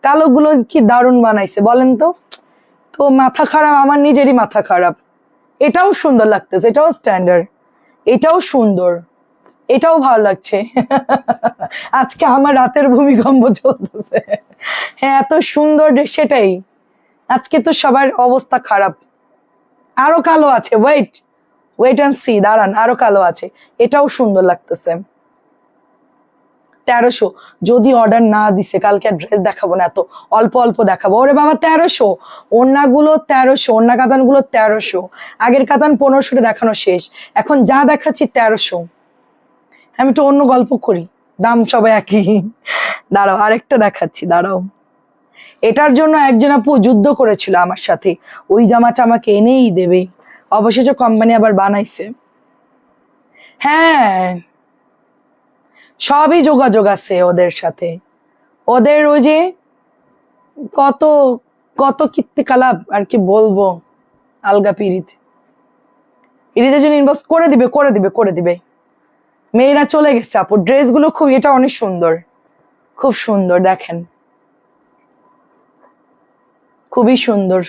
কালো গুলো কি দারুণ বানাইছে বলেন তো। তো মাথা খারাপ, আমার নিজেরই মাথা খারাপ। এটাও সুন্দর লাগতেছে, এটাও স্ট্যান্ডার্ড, এটাও সুন্দর, এটাও ভালো লাগছে। আজকে আমার রাতের ভূমিকম্প চলতেছে। হ্যাঁ এত সুন্দর, সেটাই, আজকে তো সবার অবস্থা খারাপ। আরো কালো আছে, ওয়েট ওয়েট অ্যান্ড সি, দাঁড়ান, আরো কালো আছে, এটাও সুন্দর লাগতেছে। 1300, যদি অর্ডার না দিছে কালকে ড্রেস দেখাবো না, এত অল্প অল্প দেখাবো। ওরে বাবা 1300, ওড়নাগুলো 1300, ওড়না কাতান গুলো 1300, আগের কাতান 1500 দেখানো শেষ, এখন যা দেখাচ্ছি 1300। আমি একটু অন্য গল্প করি, দাম সবাই একই। দাঁড়াও আরেকটা দেখাচ্ছি, দাঁড়াও। এটার জন্য একজন আপু যুদ্ধ করেছিল আমার সাথে, ওই জামাটা আমাকে এনেই দেবে, অবশেষে কোম্পানি আবার বানাইছে। হ্যাঁ সবই যোগাযোগ আছে ওদের সাথে, ওদের ওই যে কত কত কীর্তিকলাপ আর কি বলবো, আলগা পিরিত, ইরিতের জন্য ইনবক্স করে দিবে, করে দিবে, করে দিবে। মেয়েরা চলে গেছে আপু, ড্রেসগুলো খুব, এটা অনেক সুন্দর, খুব সুন্দর, দেখেন খুবই সুন্দর।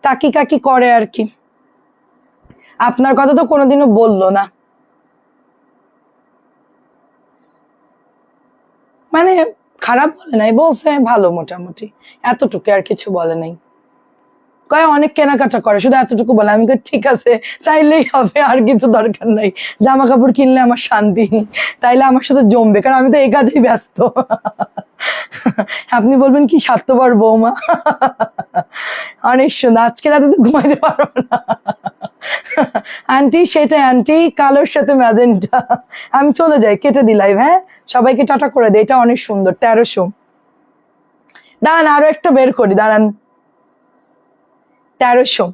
কাকি কাকি করে আর কি, আপনার কথা তো কোনোদিনও বললো না, মানে খারাপ বলে নাই, বলছে ভালো মোটামুটি, এতটুকু, আর কিছু বলে নাই। কয় অনেক কেনাকাটা করে, শুধু এতটুকু বলে। আমি কই ঠিক আছে, তাইলেই হবে, আর কিছু দরকার নাই। জামা কাপড় কিনলে আমার শান্তি, তাইলে আমার সাথে জমবে, কারণ আমি তো এই কাজেই ব্যস্ত। আপনি বলবেন কি স্বার্থপর বৌমা। অনেক সুন্দর, আজকে রাতে তো ঘুমাইতে পারবো না। আন্টি সেটাই, আন্টি কালোর সাথে ম্যাজেন্টা। আমি চলে যাই, কেটে দিলাই, হ্যাঁ সবাইকে টাটা করে দেয়। এটা অনেক সুন্দর, 1300। দাঁড়ান আরো একটা বের করি, দাঁড়ান, 1300।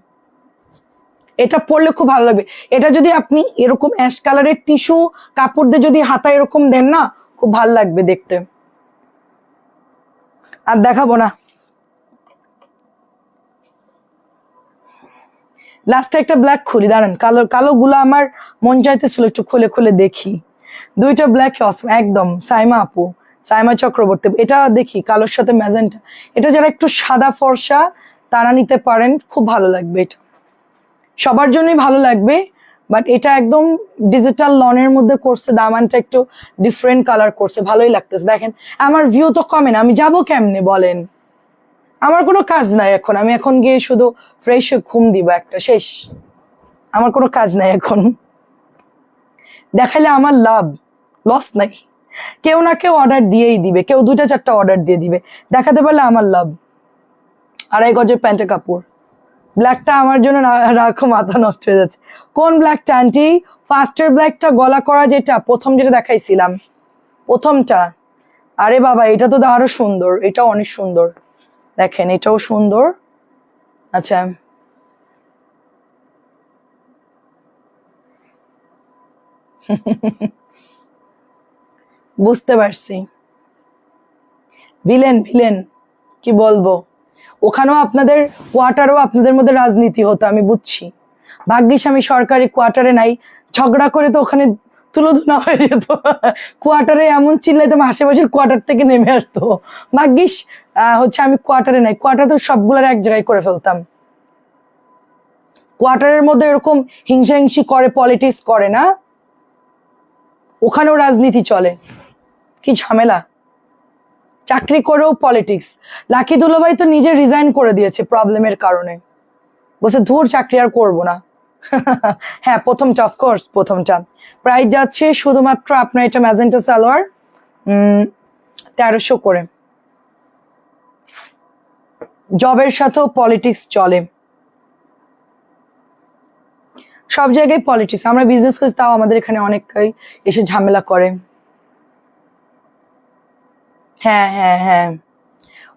এটা পরলে খুব ভালো লাগবে। এটা যদি আপনি এরকম অ্যাশ কালারের টিস্যু কাপড় দিয়ে যদি হাতা এরকম দেন না, খুব ভালো লাগবে দেখতে। আর দেখাবো না, লাস্টে একটা ব্ল্যাক খুলি, দাঁড়ান। কালো কালো গুলো আমার মন চাইতেছিল একটু খুলে খুলে দেখি। দুইটা ব্ল্যাক অসম একদম, সাইমা আপু, সাইমা চক্রবর্তী। এটা দেখি কালোর সাথে ম্যাজেন্টা, এটা যারা একটু সাদা ফর্সা তারা নিতে পারেন, খুব ভালো লাগবে। এটা সবার জন্যই ভালো লাগবে, বাট এটা একদম ডিজিটাল লনের মধ্যে করছে, দামানটা একটু ডিফারেন্ট কালার করছে, ভালোই লাগতেছে। দেখেন আমার ভিউ তো কমে না, আমি যাবো কেমনে বলেন। আমার কোনো কাজ নাই এখন, আমি এখন গিয়ে শুধু ফ্রেশ হয়ে ঘুম দিব একটা, শেষ। আমার কোনো কাজ নাই এখন, দেখাইলে আমার লাভ, লস নাই। কেউ না কেউ অর্ডার দিয়েই দিবে, কেউ 2টা 4টা অর্ডার দিয়ে দিবে, দেখাতে পারলে আমার লাভ। 2.5 গজের প্যান্টের কাপড়, ব্ল্যাকটা আমার জন্য রাখো, মাথা নষ্ট হয়ে যাচ্ছে। কোন ব্ল্যাকটা আন্টি? ফার্স্টের ব্ল্যাকটা, গলা করা যেটা, প্রথম যেটা দেখাইছিলাম, প্রথমটা। আরে বাবা এটা তো আরো সুন্দর, এটাও অনেক সুন্দর, দেখেন এটাও সুন্দর। আচ্ছা বুঝতে পারছি, ভিলেন ভিলেন, কি বলবো। ওখানেও আপনাদের কোয়ার্টারও আপনাদের মধ্যে রাজনীতি হতো, আমি বুঝছি। ভাগ্যিস আমি সরকারি কোয়ার্টারে নাই, ঝগড়া করে তো ওখানে তুলোধুনা হয়ে যেত। কোয়ার্টারে এমন চিল্লাইতাম আশেপাশের কোয়ার্টার থেকে নেমে আসতো। ভাগ্যিস হচ্ছে আমি কোয়ার্টারে নাই, কোয়ার্টার তো সবগুলার এক জায়গায় করে ফেলতাম। কোয়ার্টারের মধ্যে এরকম হিংসাহিংসি করে, পলিটিক্স করে না, ওখানেও রাজনীতি চলে। কি ঝামেলা, চাকরি করেও পলিটিক্স। লাকি দুলাভাই তো নিজে রিজাইন করে দিয়েছে প্রবলেমের কারণে, বলছে ধুর চাকরি আর করবো না। হ্যাঁ প্রথমটা অফকোর্স প্রথমটা। প্রাইস যাচ্ছে শুধুমাত্র আপনার এটা ম্যাজেন্টা সালোয়ার 1300 করে। জবের সাথেও পলিটিক্স চলে, সব জায়গায় পলিটিক্স। আমরা বিজনেস করছি তাও আমাদের এখানে অনেকেই এসে ঝামেলা করে। হ্যাঁ হ্যাঁ হ্যাঁ,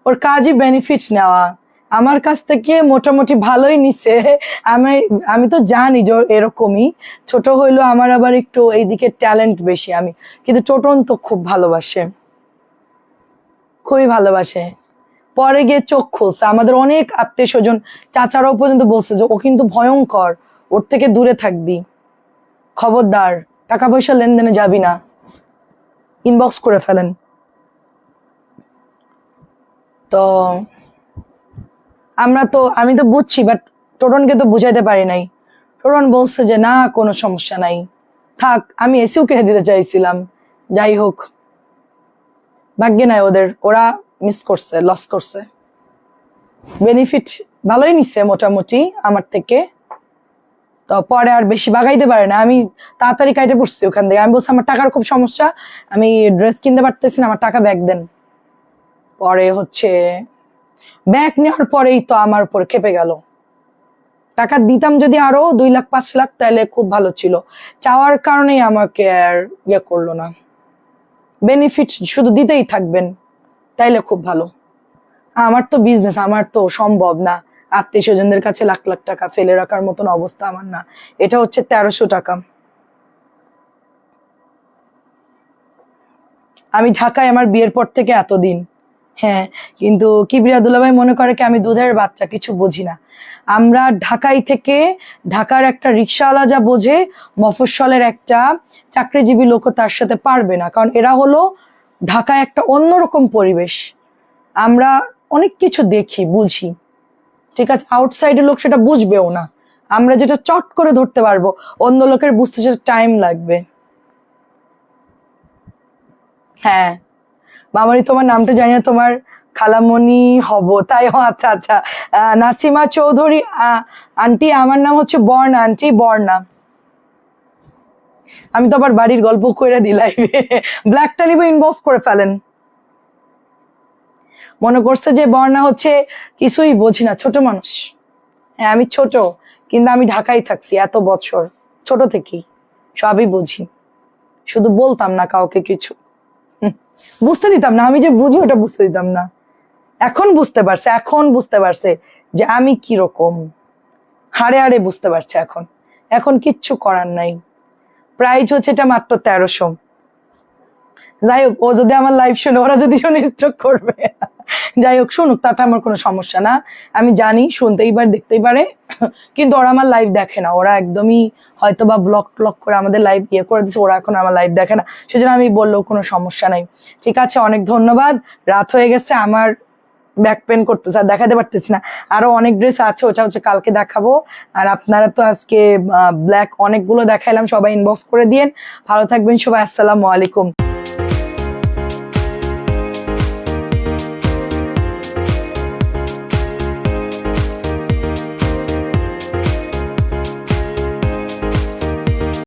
ওর কাজই বেনিফিট নেওয়া, আমার কাছ থেকে মোটামুটি ভালোই নিছে। আমি আমি তো জানি যে এরকমই, ছোট হইলো আমার আবার একটু এইদিকে ট্যালেন্ট বেশি আমি, কিন্তু টোটন তো খুব ভালোবাসে, খুবই ভালোবাসে। পরে গিয়ে চোখ খুলছে, আমাদের অনেক আত্মীয় স্বজন চাচারাও পর্যন্ত বলছে যে ও কিন্তু ভয়ঙ্কর, ওর থেকে দূরে থাকবি, খবরদার টাকা পয়সা লেনদেনে যাবি না, ইনবক্স করে ফেলেন। তো আমি তো বুঝছি, বাট টোটনকে তো বুঝাইতে পারি নাই। টোটন বলছে যে না কোনো সমস্যা নাই, থাক। আমি এসিও কিনে দিতে চাইছিলাম, যাই হোক ভাগ্যে নাই ওদের, ওরা মিস করছে, লস করছে। বেনিফিট ভালোই নিচ্ছে মোটামুটি আমার থেকে। তো পরে আর বেশি বাগাইতে পারে না, আমি তাড়াতাড়ি কাইটে পড়ছি ওখান থেকে। আমি বলছি আমার টাকার খুব সমস্যা, আমি ড্রেস কিনতে পারতেছি না, আমার টাকা ব্যাক দেন। পরে হচ্ছে ব্যাগ নেওয়ার পরেই তো আমার উপর খেপে গেল। টাকা দিতাম যদি আরো 2 লাখ 5 লাখ তাহলে খুব ভালো ছিল, চাওয়ার কারণেই আমাকে আর ইয়ে করলো না। বেনিফিট শুধু দিতেই থাকবেন তাইলে খুব ভালো। আমার তো বিজনেস, আমার তো সম্ভব না আত্মীয় স্বজনদের কাছে লাখ লাখ টাকা ফেলে রাখার মতন অবস্থা আমার না। এটা হচ্ছে 1300 টাকা। আমি ঢাকায় আমার বিয়ের পর থেকে এতদিন। হ্যাঁ, কিন্তু কিবরিয়া দুলাভাই মনে করে কি আমি দুধের বাচ্চা, কিছু বুঝি না। আমরা ঢাকায় থেকে, ঢাকার একটা রিক্সাওয়ালা যা বোঝে মফস্বলের একটা চাকরিজীবী লোক তার সাথে পারবে না, কারণ এরা হলো ঢাকায় একটা অন্যরকম পরিবেশ। আমরা অনেক কিছু দেখি বুঝি, ঠিক আছে, আউটসাইডের লোক সেটা বুঝবেও না। আমরা যেটা চট করে ধরতে পারবো, অন্য লোকের বুঝতে সেটা টাইম লাগবে। হ্যাঁ মামনি, তোমার নামটা জানি না, তোমার খালামণি হব তাই? ও আচ্ছা আচ্ছা, নাসিমা চৌধুরী আন্টি, আমার নাম হচ্ছে বর্ণা আন্টি, বর্ণা। আমি তো আবার বাড়ির গল্প করে দিলাই। ব্ল্যাকটা নিবে, ইনবক্স করে ফেলেন। মনে করছে যে বর্ণা হচ্ছে কিছুই বোঝি না, ছোট মানুষ। হ্যাঁ আমি ছোট, কিন্তু আমি ঢাকায় থাকছি এত বছর, ছোট থেকেই সবই বুঝি, শুধু বলতাম না কাউকে কিছু, বুঝতে দিতাম না। আমি যে বুঝি ওটা বুঝতে দিতাম না। এখন বুঝতে পারছে, এখন বুঝতে পারছে যে আমি কিরকম, হাড়ে হাড়ে বুঝতে পারছে এখন। এখন কিচ্ছু করার নাই। প্রাইস হচ্ছে এটা মাত্র 1300। যাই হোক, ও যদি আমার লাইভ শুনে, ওরা যদি শুনে স্ট্রোক করবে। যাই হোক শুনুক, তাতে আমার কোনো সমস্যা না। আমি জানি শুনতেই পারে, দেখতেই পারে, কিন্তু ওরা আমার লাইভ দেখে না। ওরা একদমই হয়তো বা ব্লক ট্লক করে আমাদের লাইভ ইয়ে করে দিচ্ছে, ওরা এখন আমার লাইভ দেখে না, সেজন্য আমি বললেও কোনো সমস্যা নাই। ঠিক আছে, অনেক ধন্যবাদ। রাত হয়ে গেছে, আমার ব্যাক পেন করতেছে, আর দেখাতে পারতেছি না। আরো অনেক ড্রেস আছে, ওটা হচ্ছে কালকে দেখাবো। আর আপনারা তো আজকে ব্ল্যাক অনেকগুলো দেখাইলাম, সবাই ইনবক্স করে দিয়েন। ভালো থাকবেন সবাই, আসসালামু আলাইকুম।